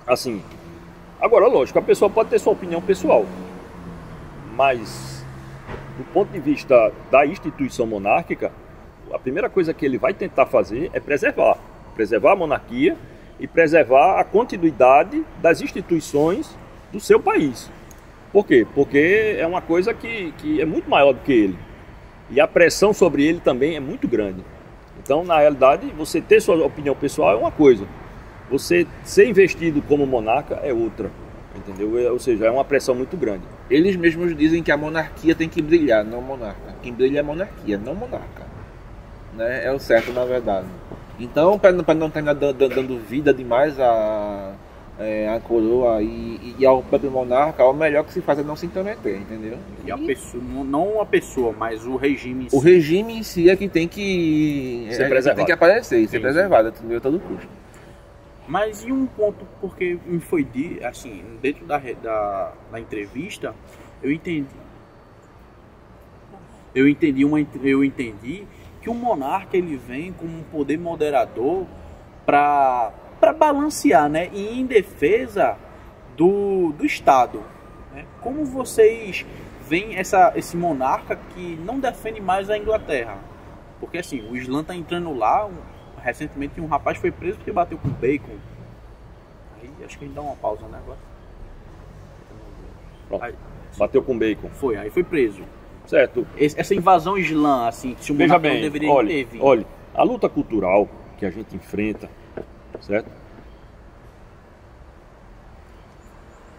S3: Assim, agora, lógico, a pessoa pode ter sua opinião pessoal, mas do ponto de vista da instituição monárquica, a primeira coisa que ele vai tentar fazer é preservar a monarquia e preservar a continuidade das instituições do seu país. Por quê? Porque é uma coisa que é muito maior do que ele. E a pressão sobre ele também é muito grande. Então, na realidade, você ter sua opinião pessoal é uma coisa. Você ser investido como monarca é outra. Entendeu? Ou seja, é uma pressão muito grande.
S2: Eles mesmos dizem que a monarquia tem que brilhar, não o monarca. Quem brilha é a monarquia, não o monarca. Né? É o certo, na verdade. Então, para não terminar dando vida demais a coroa e ao próprio monarca, o melhor que se faz é não se intrometer, entendeu?
S1: E a pessoa, não a pessoa, mas o regime em si.
S2: O regime em si é que tem que
S3: ser preservado.
S2: Tem que aparecer e ser preservado, entendeu? A todo custo.
S1: Mas e um ponto, porque me foi dito, assim, dentro da entrevista, eu entendi que o monarca ele vem como um poder moderador para balancear, né, e em defesa do Estado, né? Como vocês veem esse monarca que não defende mais a Inglaterra? Porque assim, o Islã tá entrando lá, recentemente um rapaz foi preso porque bateu com bacon. Aí acho que a gente dá uma pausa, né, agora.
S3: Pronto. Aí, bateu com bacon.
S1: Aí foi preso.
S3: Certo.
S1: Essa invasão islã, assim, se o monarca não deveria intervir.
S3: Olha, a luta cultural que a gente enfrenta, certo?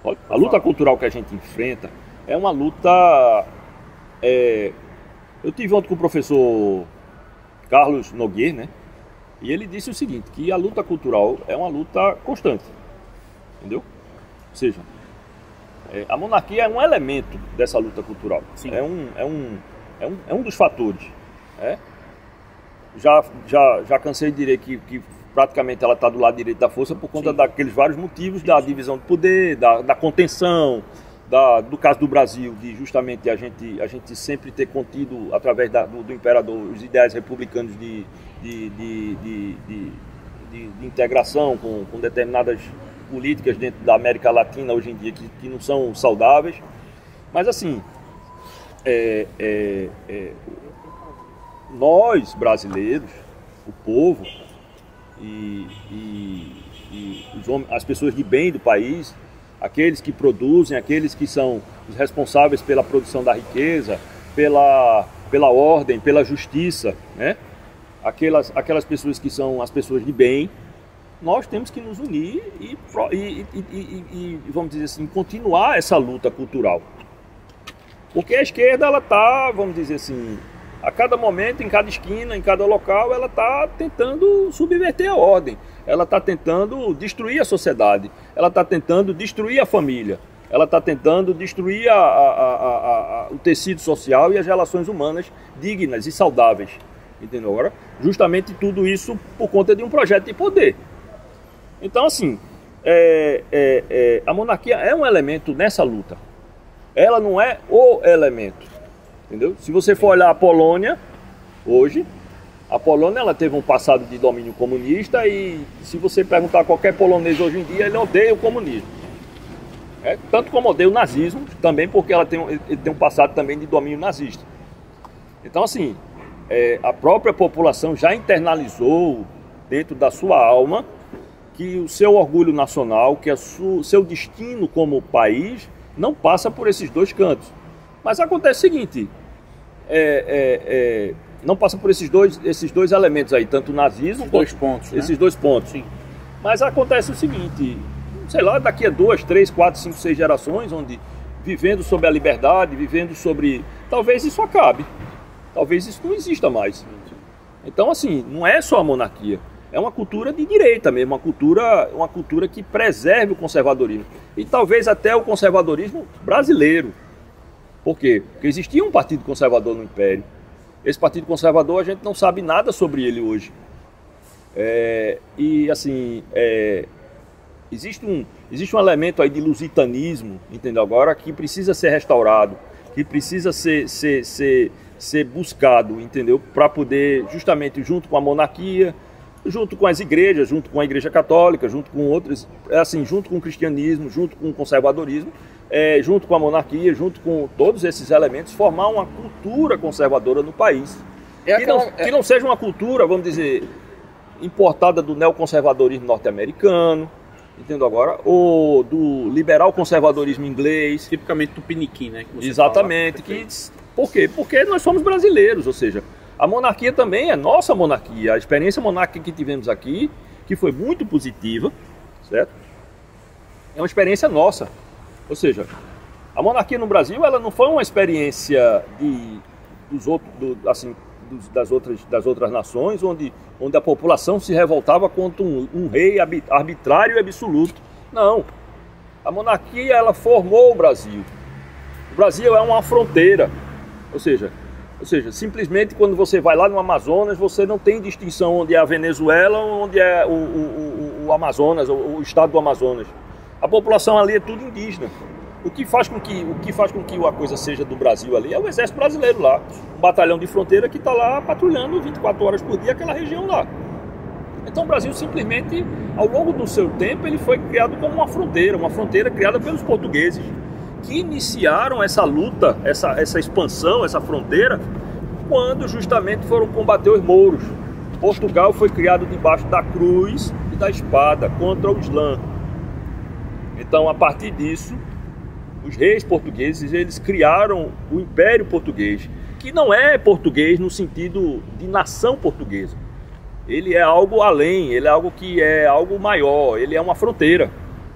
S3: Olha, a luta cultural que a gente enfrenta é uma luta... Eu tive ontem com o professor Carlos Nogueira, né? E ele disse o seguinte, que a luta cultural é uma luta constante, entendeu? Ou seja, a monarquia é um elemento dessa luta cultural. Sim. É um dos fatores. Já cansei de dizer que praticamente ela está do lado direito da força por conta daqueles vários motivos, da divisão de poder, da contenção, do caso do Brasil, de justamente a gente sempre ter contido, através do imperador, os ideais republicanos de integração com determinadas políticas dentro da América Latina hoje em dia que não são saudáveis. Mas assim, nós brasileiros, o povo as pessoas de bem do país, aqueles que produzem, aqueles que são os responsáveis pela produção da riqueza, pela ordem, pela justiça, né? Aquelas pessoas que são as pessoas de bem, nós temos que nos unir e vamos dizer assim, continuar essa luta cultural. Porque a esquerda, ela está, vamos dizer assim, a cada momento, em cada esquina, em cada local, ela está tentando subverter a ordem. Ela está tentando destruir a sociedade. Ela está tentando destruir a família. Ela está tentando destruir o tecido social e as relações humanas dignas e saudáveis. Entendeu? Agora, justamente tudo isso por conta de um projeto de poder. Então, assim, a monarquia é um elemento nessa luta. Ela não é o elemento. Entendeu? Se você for olhar a Polônia, hoje, a Polônia ela teve um passado de domínio comunista e se você perguntar a qualquer polonês hoje em dia, ele odeia o comunismo. Tanto como odeia o nazismo, também porque ele tem um passado também de domínio nazista. Então, assim, a própria população já internalizou dentro da sua alma que o seu orgulho nacional, que o seu destino como país não passa por esses dois cantos. Mas acontece o seguinte, não passa por esses dois elementos aí, tanto o nazismo quanto esses dois pontos. Sim. Mas acontece o seguinte, sei lá, daqui a 2, 3, 4, 5, 6 gerações, onde vivendo sobre a liberdade, vivendo sobre... Talvez isso acabe, talvez isso não exista mais. Então, assim, não é só a monarquia, é uma cultura de direita mesmo, uma cultura que preserve o conservadorismo. E talvez até o conservadorismo brasileiro. Por quê? Porque existia um partido conservador no Império. Esse partido conservador a gente não sabe nada sobre ele hoje. E assim, existe um elemento aí de lusitanismo, entendeu? Agora que precisa ser restaurado, que precisa ser buscado, entendeu? Para poder, justamente junto com a monarquia, junto com as igrejas, junto com a Igreja Católica, junto com outras, assim, junto com o cristianismo, junto com o conservadorismo, junto com a monarquia, junto com todos esses elementos, formar uma cultura conservadora no país. Que não seja uma cultura, vamos dizer, importada do neoconservadorismo norte-americano, entendeu agora? Ou do liberal conservadorismo inglês.
S1: Tipicamente tupiniquim, né?
S3: Exatamente. Por quê? Porque nós somos brasileiros, ou seja, a monarquia também é nossa monarquia. A experiência monárquica que tivemos aqui, que foi muito positiva, certo? É uma experiência nossa. Ou seja, a monarquia no Brasil, ela não foi uma experiência das outras nações, onde a população se revoltava contra um rei arbitrário e absoluto. Não. A monarquia, ela formou o Brasil. O Brasil é uma fronteira. Ou seja, simplesmente quando você vai lá no Amazonas, você não tem distinção onde é a Venezuela ou onde é o Amazonas, o estado do Amazonas. A população ali é tudo indígena. O que faz com que a coisa seja do Brasil ali é o exército brasileiro lá. Um batalhão de fronteira que está lá patrulhando 24 horas por dia aquela região lá. Então o Brasil simplesmente, ao longo do seu tempo, ele foi criado como uma fronteira criada pelos portugueses, que iniciaram essa luta, essa expansão, essa fronteira, quando justamente foram combater os mouros. Portugal foi criado debaixo da cruz e da espada contra o Islã. Então, a partir disso, os reis portugueses, eles criaram o Império Português, que não é português no sentido de nação portuguesa. Ele é algo além, ele é algo que é algo maior, ele é uma fronteira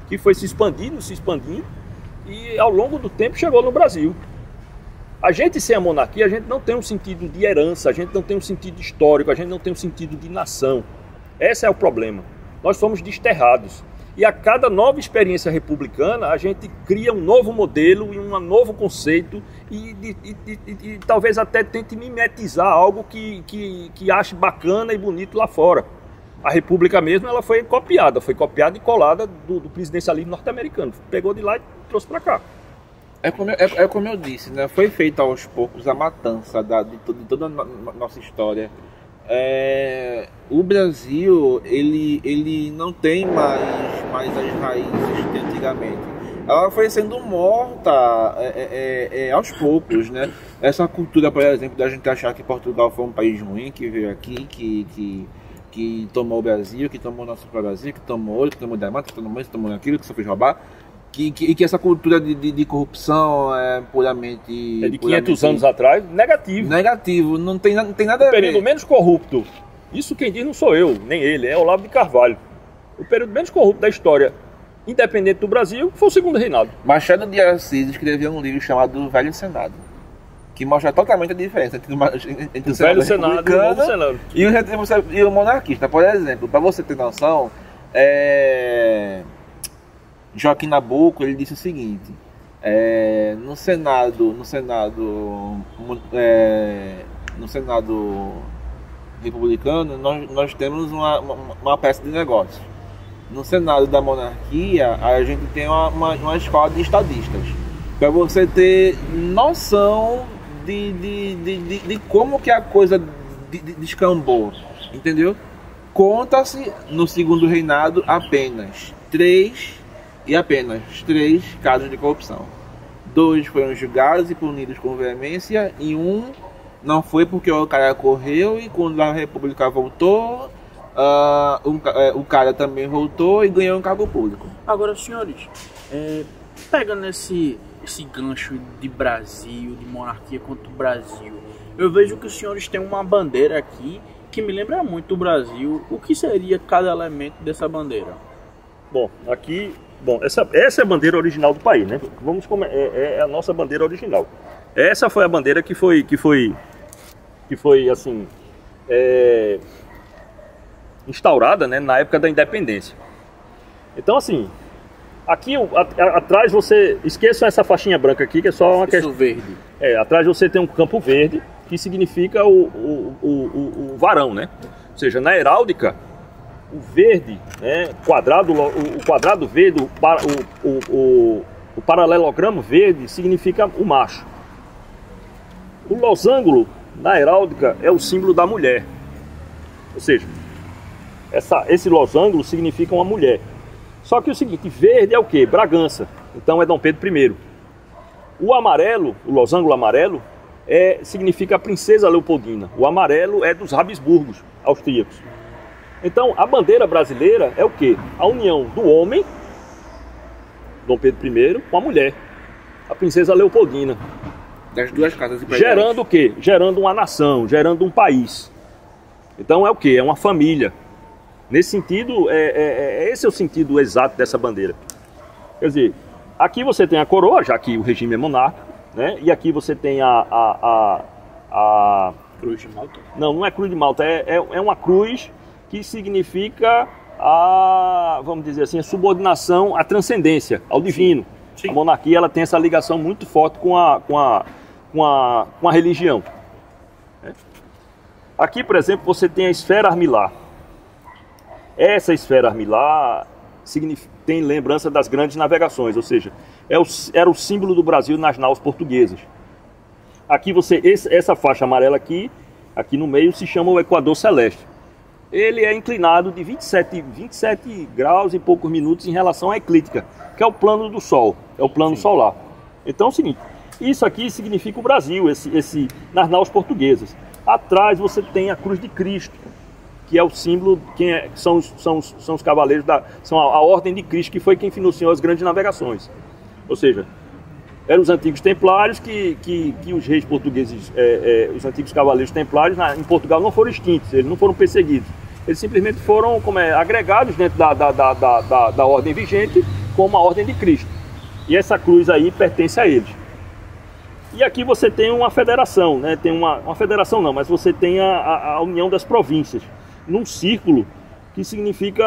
S3: que foi se expandindo, e ao longo do tempo chegou no Brasil. A gente sem a monarquia, a gente não tem um sentido de herança, a gente não tem um sentido histórico, a gente não tem um sentido de nação. Esse é o problema. Nós somos desterrados. E a cada nova experiência republicana, a gente cria um novo modelo e um novo conceito e talvez até tente mimetizar algo que ache bacana e bonito lá fora. A República mesmo, ela foi copiada e colada do presidencialismo norte-americano. Pegou de lá e trouxe para cá.
S2: É como eu disse, né? Foi feita aos poucos a matança de toda a nossa história. O Brasil, ele não tem mais as raízes de antigamente. Ela foi sendo morta aos poucos, né? Essa cultura, por exemplo, da gente achar que Portugal foi um país ruim, que veio aqui, que tomou o Brasil, que tomou o nosso Brasil, que tomou ouro, que tomou diamante, que tomou isso, que tomou aquilo, que só fez roubar. Que essa cultura de corrupção é puramente...
S3: É de 500 anos atrás, negativo.
S2: Negativo, não tem nada a ver.
S3: O período menos corrupto, isso quem diz não sou eu, nem ele, é Olavo de Carvalho. O período menos corrupto da história independente do Brasil foi o segundo reinado.
S2: Machado de Assis escreveu um livro chamado Velho Senado, que mostra totalmente a diferença entre o
S3: Velho Senado e o Novo Senado.
S2: E o monarquista. Por exemplo, para você ter noção, Joaquim Nabuco, ele disse o seguinte: no Senado republicano nós temos uma peça de negócio. No Senado da monarquia a gente tem uma escola de estadistas, para você ter noção de como que a coisa descambou, entendeu? Conta-se no segundo reinado apenas três casos de corrupção. 2 foram julgados e punidos com veemência, e 1 não foi porque o cara correu, e quando a República voltou, o cara também voltou e ganhou um cargo público.
S1: Agora, senhores, pegando esse gancho de Brasil, de monarquia contra o Brasil, eu vejo que os senhores têm uma bandeira aqui que me lembra muito o Brasil. O que seria cada elemento dessa bandeira?
S3: Bom, essa é a bandeira original do país, né? É a nossa bandeira original. Essa foi a bandeira que foi assim, instaurada, né, na época da independência. Então, assim, aqui atrás você... Esqueçam essa faixinha branca aqui, que é só uma questão...
S1: verde.
S3: Atrás você tem um campo verde, que significa o varão, né? Ou seja, na heráldica, o verde, né, o quadrado verde, o paralelogramo verde significa o macho. O losango na heráldica é o símbolo da mulher. Ou seja, esse losango significa uma mulher. Só que o seguinte, verde é o quê? Bragança. Então é Dom Pedro I. O amarelo, o losango amarelo, significa a princesa Leopoldina. O amarelo é dos Habsburgos austríacos. Então a bandeira brasileira é o quê? A união do homem, Dom Pedro I, com a mulher, a princesa Leopoldina.
S2: Das duas casas imperiais.
S3: Gerando o quê? Gerando uma nação, gerando um país. Então é o quê? É uma família. Nesse sentido, esse é o sentido exato dessa bandeira. Quer dizer, aqui você tem a coroa, já que o regime é monárquico, né? E aqui você tem a
S2: Cruz de Malta?
S3: Não é cruz de Malta, é uma cruz que significa vamos dizer assim, a subordinação à transcendência, ao divino. Sim. A monarquia ela tem essa ligação muito forte com a religião. Aqui, por exemplo, você tem a esfera armilar. Essa esfera armilar tem lembrança das grandes navegações, ou seja, era o símbolo do Brasil nas naus portuguesas. Aqui essa faixa amarela aqui no meio se chama o Equador Celeste. Ele é inclinado de 27 graus e poucos minutos em relação à eclíptica, que é o plano do Sol, é o plano solar. Então é o seguinte, isso aqui significa o Brasil, nas naus portuguesas. Atrás você tem a Cruz de Cristo, que é o símbolo, são os cavaleiros, são a Ordem de Cristo, que foi quem financiou as grandes navegações. Ou seja, eram os antigos templários que os reis portugueses, os antigos cavaleiros templários em Portugal não foram extintos, eles não foram perseguidos. Eles simplesmente foram agregados dentro da ordem vigente como a Ordem de Cristo. E essa cruz aí pertence a eles. E aqui você tem uma federação, né? Tem uma federação não, mas você tem a união das províncias, num círculo que significa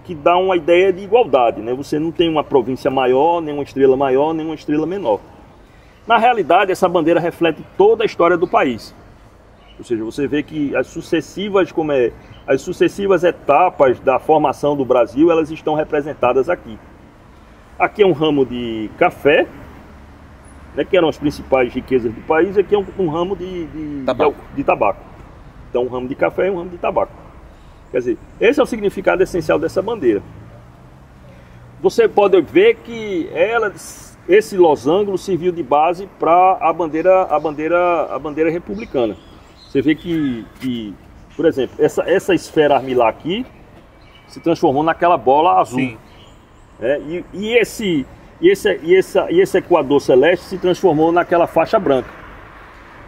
S3: que dá uma ideia de igualdade, né? Você não tem uma província maior, nem uma estrela maior, nem uma estrela menor. Na realidade, essa bandeira reflete toda a história do país. Ou seja, você vê que as sucessivas etapas da formação do Brasil, elas estão representadas aqui. Aqui é um ramo de café, né, que eram as principais riquezas do país, e aqui é um ramo de tabaco. Então, um ramo de café e um ramo de tabaco. Quer dizer, esse é o significado essencial dessa bandeira. Você pode ver que esse losango serviu de base para a bandeira republicana. Você vê que por exemplo, essa esfera armilar aqui se transformou naquela bola azul. Sim. E esse Equador Celeste se transformou naquela faixa branca.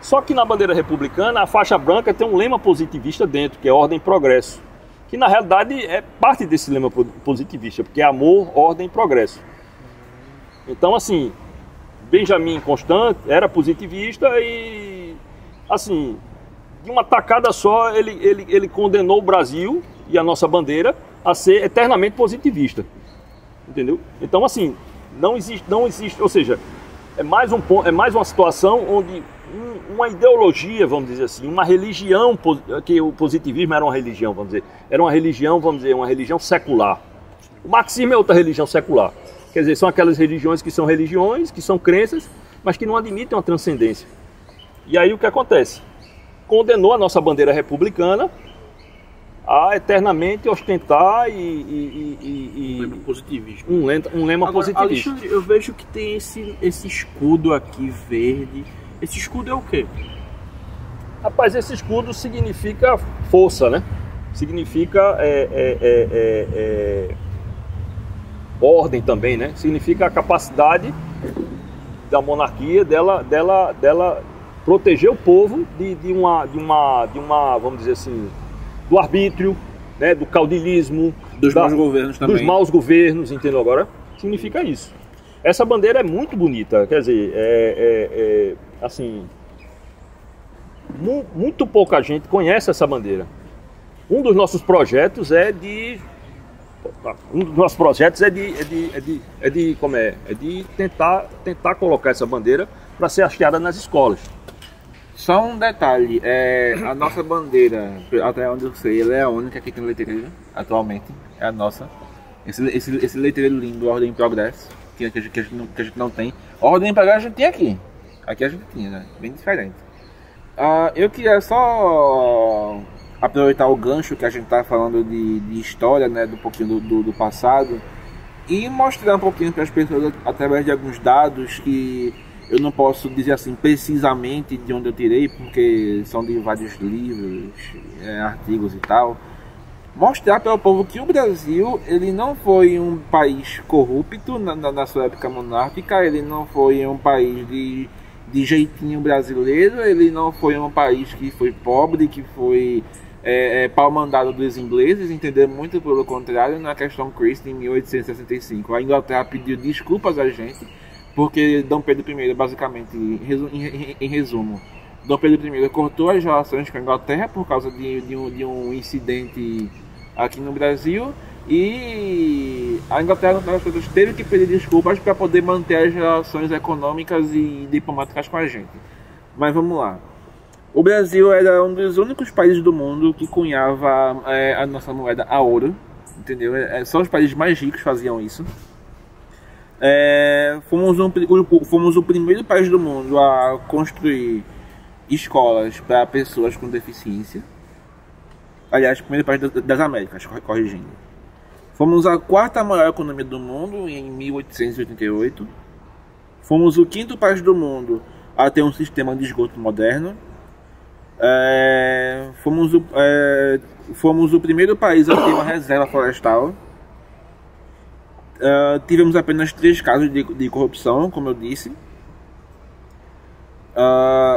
S3: Só que na bandeira republicana, a faixa branca tem um lema positivista dentro, que é Ordem e Progresso. Que na realidade é parte desse lema positivista, porque é amor, ordem e progresso. Então, assim, Benjamin Constant era positivista e, assim, de uma tacada só, ele condenou o Brasil e a nossa bandeira a ser eternamente positivista. Entendeu? Então, assim, não existe, ou seja, é mais uma situação onde uma ideologia, vamos dizer assim, uma religião, que o positivismo era uma religião, vamos dizer, uma religião secular. O marxismo é outra religião secular. Quer dizer, são aquelas religiões, que são crenças, mas que não admitem uma transcendência. E aí o que acontece? Condenou a nossa bandeira republicana a eternamente ostentar
S2: um lema positivista.
S3: Um lema
S1: Agora,
S3: positivista.
S1: Alexandre, eu vejo que tem esse escudo aqui verde. Esse escudo é o quê?
S3: Rapaz, esse escudo significa força, né? Significa ordem também, né? Significa a capacidade da monarquia dela proteger o povo de uma, vamos dizer assim, do arbítrio, né? Do caudilismo,
S2: dos maus governos também.
S3: Dos maus governos, entendeu agora? Significa isso. Essa bandeira é muito bonita, quer dizer, assim, muito pouca gente conhece essa bandeira. Um dos nossos projetos é de tentar colocar essa bandeira para ser hasteada nas escolas.
S2: Só um detalhe, a nossa bandeira, até onde eu sei, ela é a única que tem letreiro atualmente, é a nossa. Esse letreiro lindo, Ordem e Progresso, que a gente não tem. Ordem e Progresso a gente tem aqui. Aqui a gente tinha, né? Bem diferente. Eu queria só aproveitar o gancho que a gente tá falando de história, né? Do pouquinho do passado. E mostrar um pouquinho para as pessoas através de alguns dados que eu não posso dizer assim precisamente de onde eu tirei, porque são de vários livros, artigos e tal. Mostrar para o povo que o Brasil, ele não foi um país corrupto na sua época monárquica, ele não foi um país de jeitinho brasileiro, ele não foi um país que foi pobre, que foi pau mandado dos ingleses, entender muito pelo contrário. Na questão Christie, em 1865, a Inglaterra pediu desculpas a gente, porque Dom Pedro I, basicamente, em resumo, Dom Pedro I cortou as relações com a Inglaterra por causa de um incidente aqui no Brasil, e a Inglaterra teve que pedir desculpas para poder manter as relações econômicas e diplomáticas com a gente. Mas vamos lá. O Brasil era um dos únicos países do mundo que cunhava a nossa moeda a ouro, entendeu? Só os países mais ricos faziam isso. Fomos o primeiro país do mundo a construir escolas para pessoas com deficiência. Aliás, o primeiro país das Américas, corrigindo. Fomos a quarta maior economia do mundo em 1888. Fomos o quinto país do mundo a ter um sistema de esgoto moderno. Fomos o primeiro país a ter uma reserva florestal. Tivemos apenas 3 casos de corrupção, como eu disse.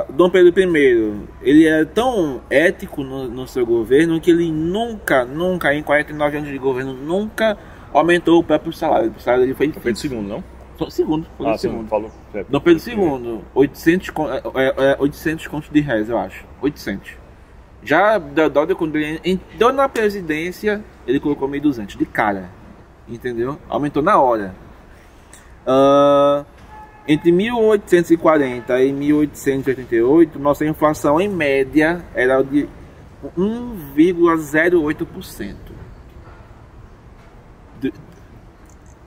S2: Dom Pedro I, ele é tão ético no seu governo que ele nunca, em 49 anos de governo, nunca aumentou o próprio salário. O salário dele foi
S3: Pedro II, não?
S2: Segundo.
S3: Falou.
S2: Dom Pedro II, 800 contos de réis, eu acho. 800. Já Dodô, quando ele entrou na presidência, ele colocou 1.200 de cara. Entendeu? Aumentou na hora. Entre 1840 e 1888, nossa inflação em média era de 1,08%.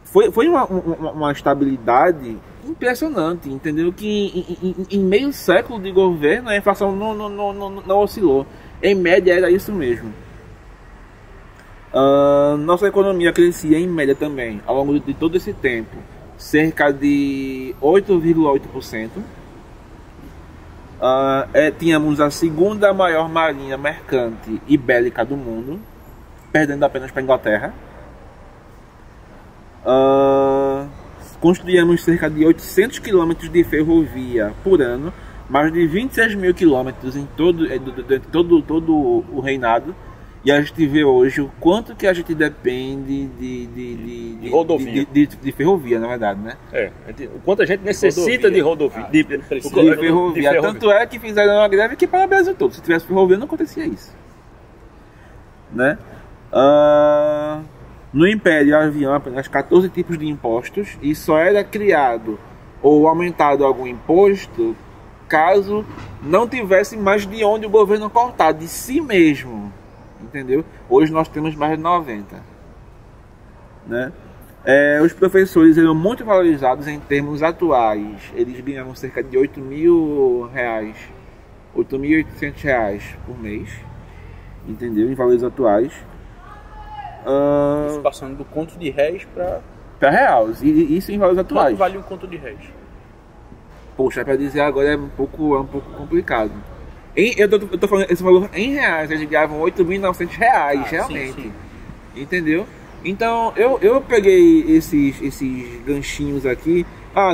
S2: Foi uma estabilidade impressionante, entendeu? Que em meio século de governo a inflação não oscilou. Em média era isso mesmo. Nossa economia crescia em média também, ao longo de todo esse tempo, cerca de 8,8%. Tínhamos a segunda maior marinha mercante e bélica do mundo, perdendo apenas para a Inglaterra. Construíamos cerca de 800 km de ferrovia por ano, mais de 26 mil quilômetros em todo o reinado. E a gente vê hoje o quanto que a gente depende de rodovia. De ferrovia, na verdade, né?
S3: O quanto a gente necessita de rodovia. De
S2: ferrovia. Tanto é que fizeram uma greve que para o Brasil todo. Se tivesse ferrovia, não acontecia isso. Né? No Império haviam apenas 14 tipos de impostos e só era criado ou aumentado algum imposto caso não tivesse mais de onde o governo cortar, de si mesmo. Entendeu? Hoje nós temos mais de 90. Né? Os professores eram muito valorizados em termos atuais. Eles ganhavam cerca de R$8.000, R$8.800 por mês. Entendeu? Em valores atuais.
S1: Passando do conto de réis
S2: para real. E isso em valores atuais.
S1: Quanto vale um conto de réis?
S2: Poxa, para dizer agora é um pouco complicado. Eu tô falando esse valor em reais. Eles ganhavam R$8.900 realmente. Sim. Entendeu? Então eu peguei esses ganchinhos aqui.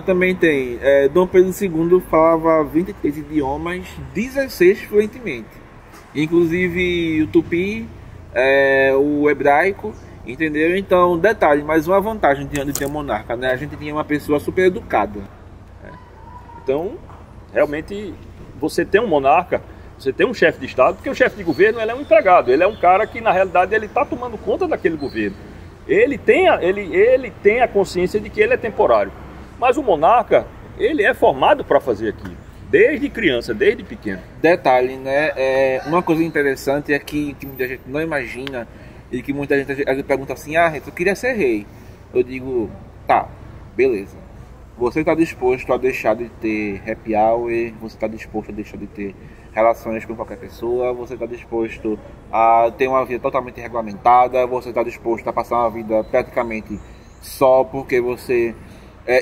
S2: Também tem. Dom Pedro II falava 23 idiomas, 16 fluentemente. Inclusive o tupi, o hebraico, entendeu? Então, detalhe, mais uma vantagem de ter um monarca, né? A gente tinha uma pessoa super educada.
S3: Então, realmente, você tem um monarca, você tem um chefe de Estado, porque o chefe de governo ele é um empregado, ele é um cara que, na realidade, ele está tomando conta daquele governo. Ele tem a consciência de que ele é temporário. Mas o monarca, ele é formado para fazer aquilo. desde criança, desde pequeno.
S2: Detalhe, né? Uma coisa interessante é que muita gente não imagina e que muita gente às vezes pergunta assim: ah, eu queria ser rei. Eu digo, tá, beleza. Você está disposto a deixar de ter happy hour, você está disposto a deixar de ter relações com qualquer pessoa, você está disposto a ter uma vida totalmente regulamentada, você está disposto a passar uma vida praticamente só porque você...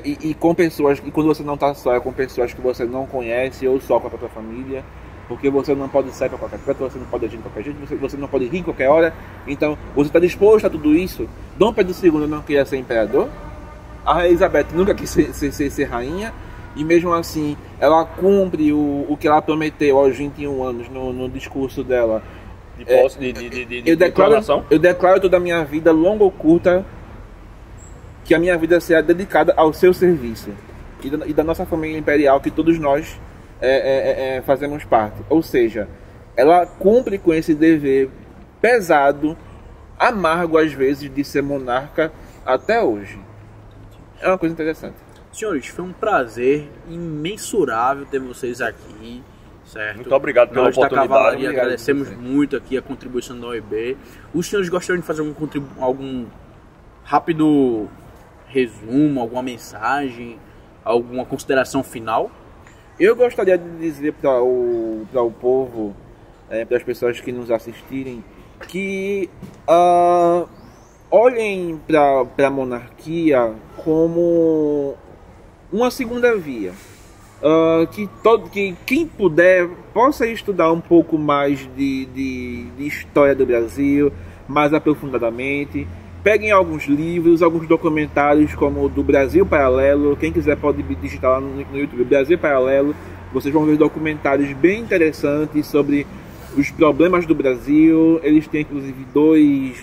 S2: E com pessoas, e quando você não está só, é com pessoas que você não conhece ou só com a própria família, porque você não pode sair para qualquer canto, você não pode agir de qualquer jeito, você não pode rir em qualquer hora. Então, você está disposto a tudo isso? Dom Pedro II não queria ser imperador, a Rainha Elizabeth nunca quis ser rainha, e mesmo assim ela cumpre o que ela prometeu aos 21 anos no discurso dela.
S3: De posse,
S2: eu declaro toda a minha vida, longa ou curta, que a minha vida será dedicada ao seu serviço e da nossa família imperial, que todos nós fazemos parte. Ou seja, ela cumpre com esse dever pesado, amargo às vezes, de ser monarca até hoje. É uma coisa interessante.
S1: Senhores, foi um prazer imensurável ter vocês aqui, certo?
S3: Muito obrigado pela oportunidade.
S1: Nós da Cavalaria
S2: Obrigado,
S1: agradecemos muito aqui a contribuição da OIB. Os senhores gostariam de fazer algum rápido resumo, alguma mensagem, alguma consideração final?
S2: Eu gostaria de dizer para o povo, para as pessoas que nos assistirem, que olhem para a monarquia como uma segunda via. Que quem puder possa estudar um pouco mais de história do Brasil, mais aprofundadamente. Peguem alguns livros, alguns documentários como o do Brasil Paralelo. Quem quiser pode digitar lá no YouTube, Brasil Paralelo. Vocês vão ver documentários bem interessantes sobre os problemas do Brasil. Eles têm inclusive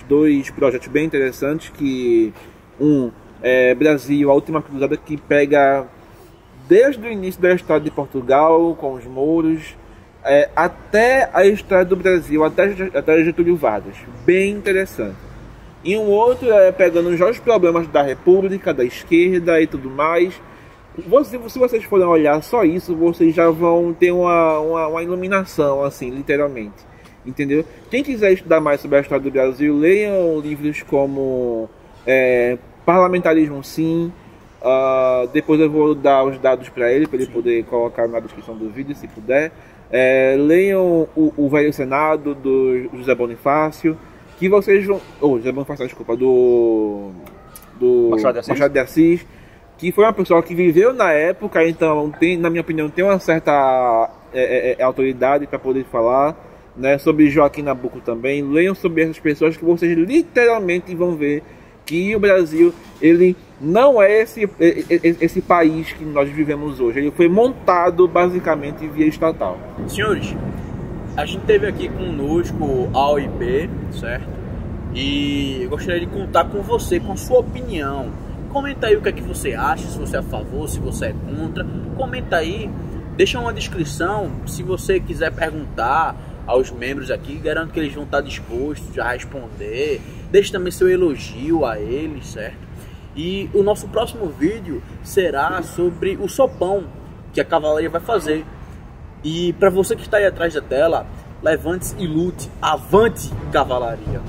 S2: dois projetos bem interessantes, que Brasil, a Última Cruzada, que pega desde o início da história de Portugal com os mouros até a história do Brasil, até Getúlio Vargas. Bem interessante. E um outro pegando já os problemas da República, da esquerda e tudo mais. Se vocês forem olhar só isso, vocês já vão ter uma iluminação, assim, literalmente. Entendeu? Quem quiser estudar mais sobre a história do Brasil, leiam livros como Parlamentarismo Sim. Depois eu vou dar os dados para ele poder colocar na descrição do vídeo, se puder. Leiam o Velho Senado, do José Bonifácio. Que vocês vão... José Bonifácio, desculpa, do Machado de Assis, que foi uma pessoa que viveu na época, então, na minha opinião, tem uma certa autoridade para poder falar, né? Sobre Joaquim Nabuco também. Leiam sobre essas pessoas que vocês literalmente vão ver que o Brasil, ele não é esse país que nós vivemos hoje. Ele foi montado basicamente via estatal.
S1: Senhores, a gente teve aqui conosco a OIB, certo? E eu gostaria de contar com você, com a sua opinião. Comenta aí o que é que você acha, se você é a favor, se você é contra. Comenta aí, deixa uma descrição. Se você quiser perguntar aos membros aqui, garanto que eles vão estar dispostos a responder. Deixe também seu elogio a eles, certo? E o nosso próximo vídeo será sobre o sopão que a Cavalaria vai fazer. E para você que está aí atrás da tela, levante-se e lute. Avante, Cavalaria!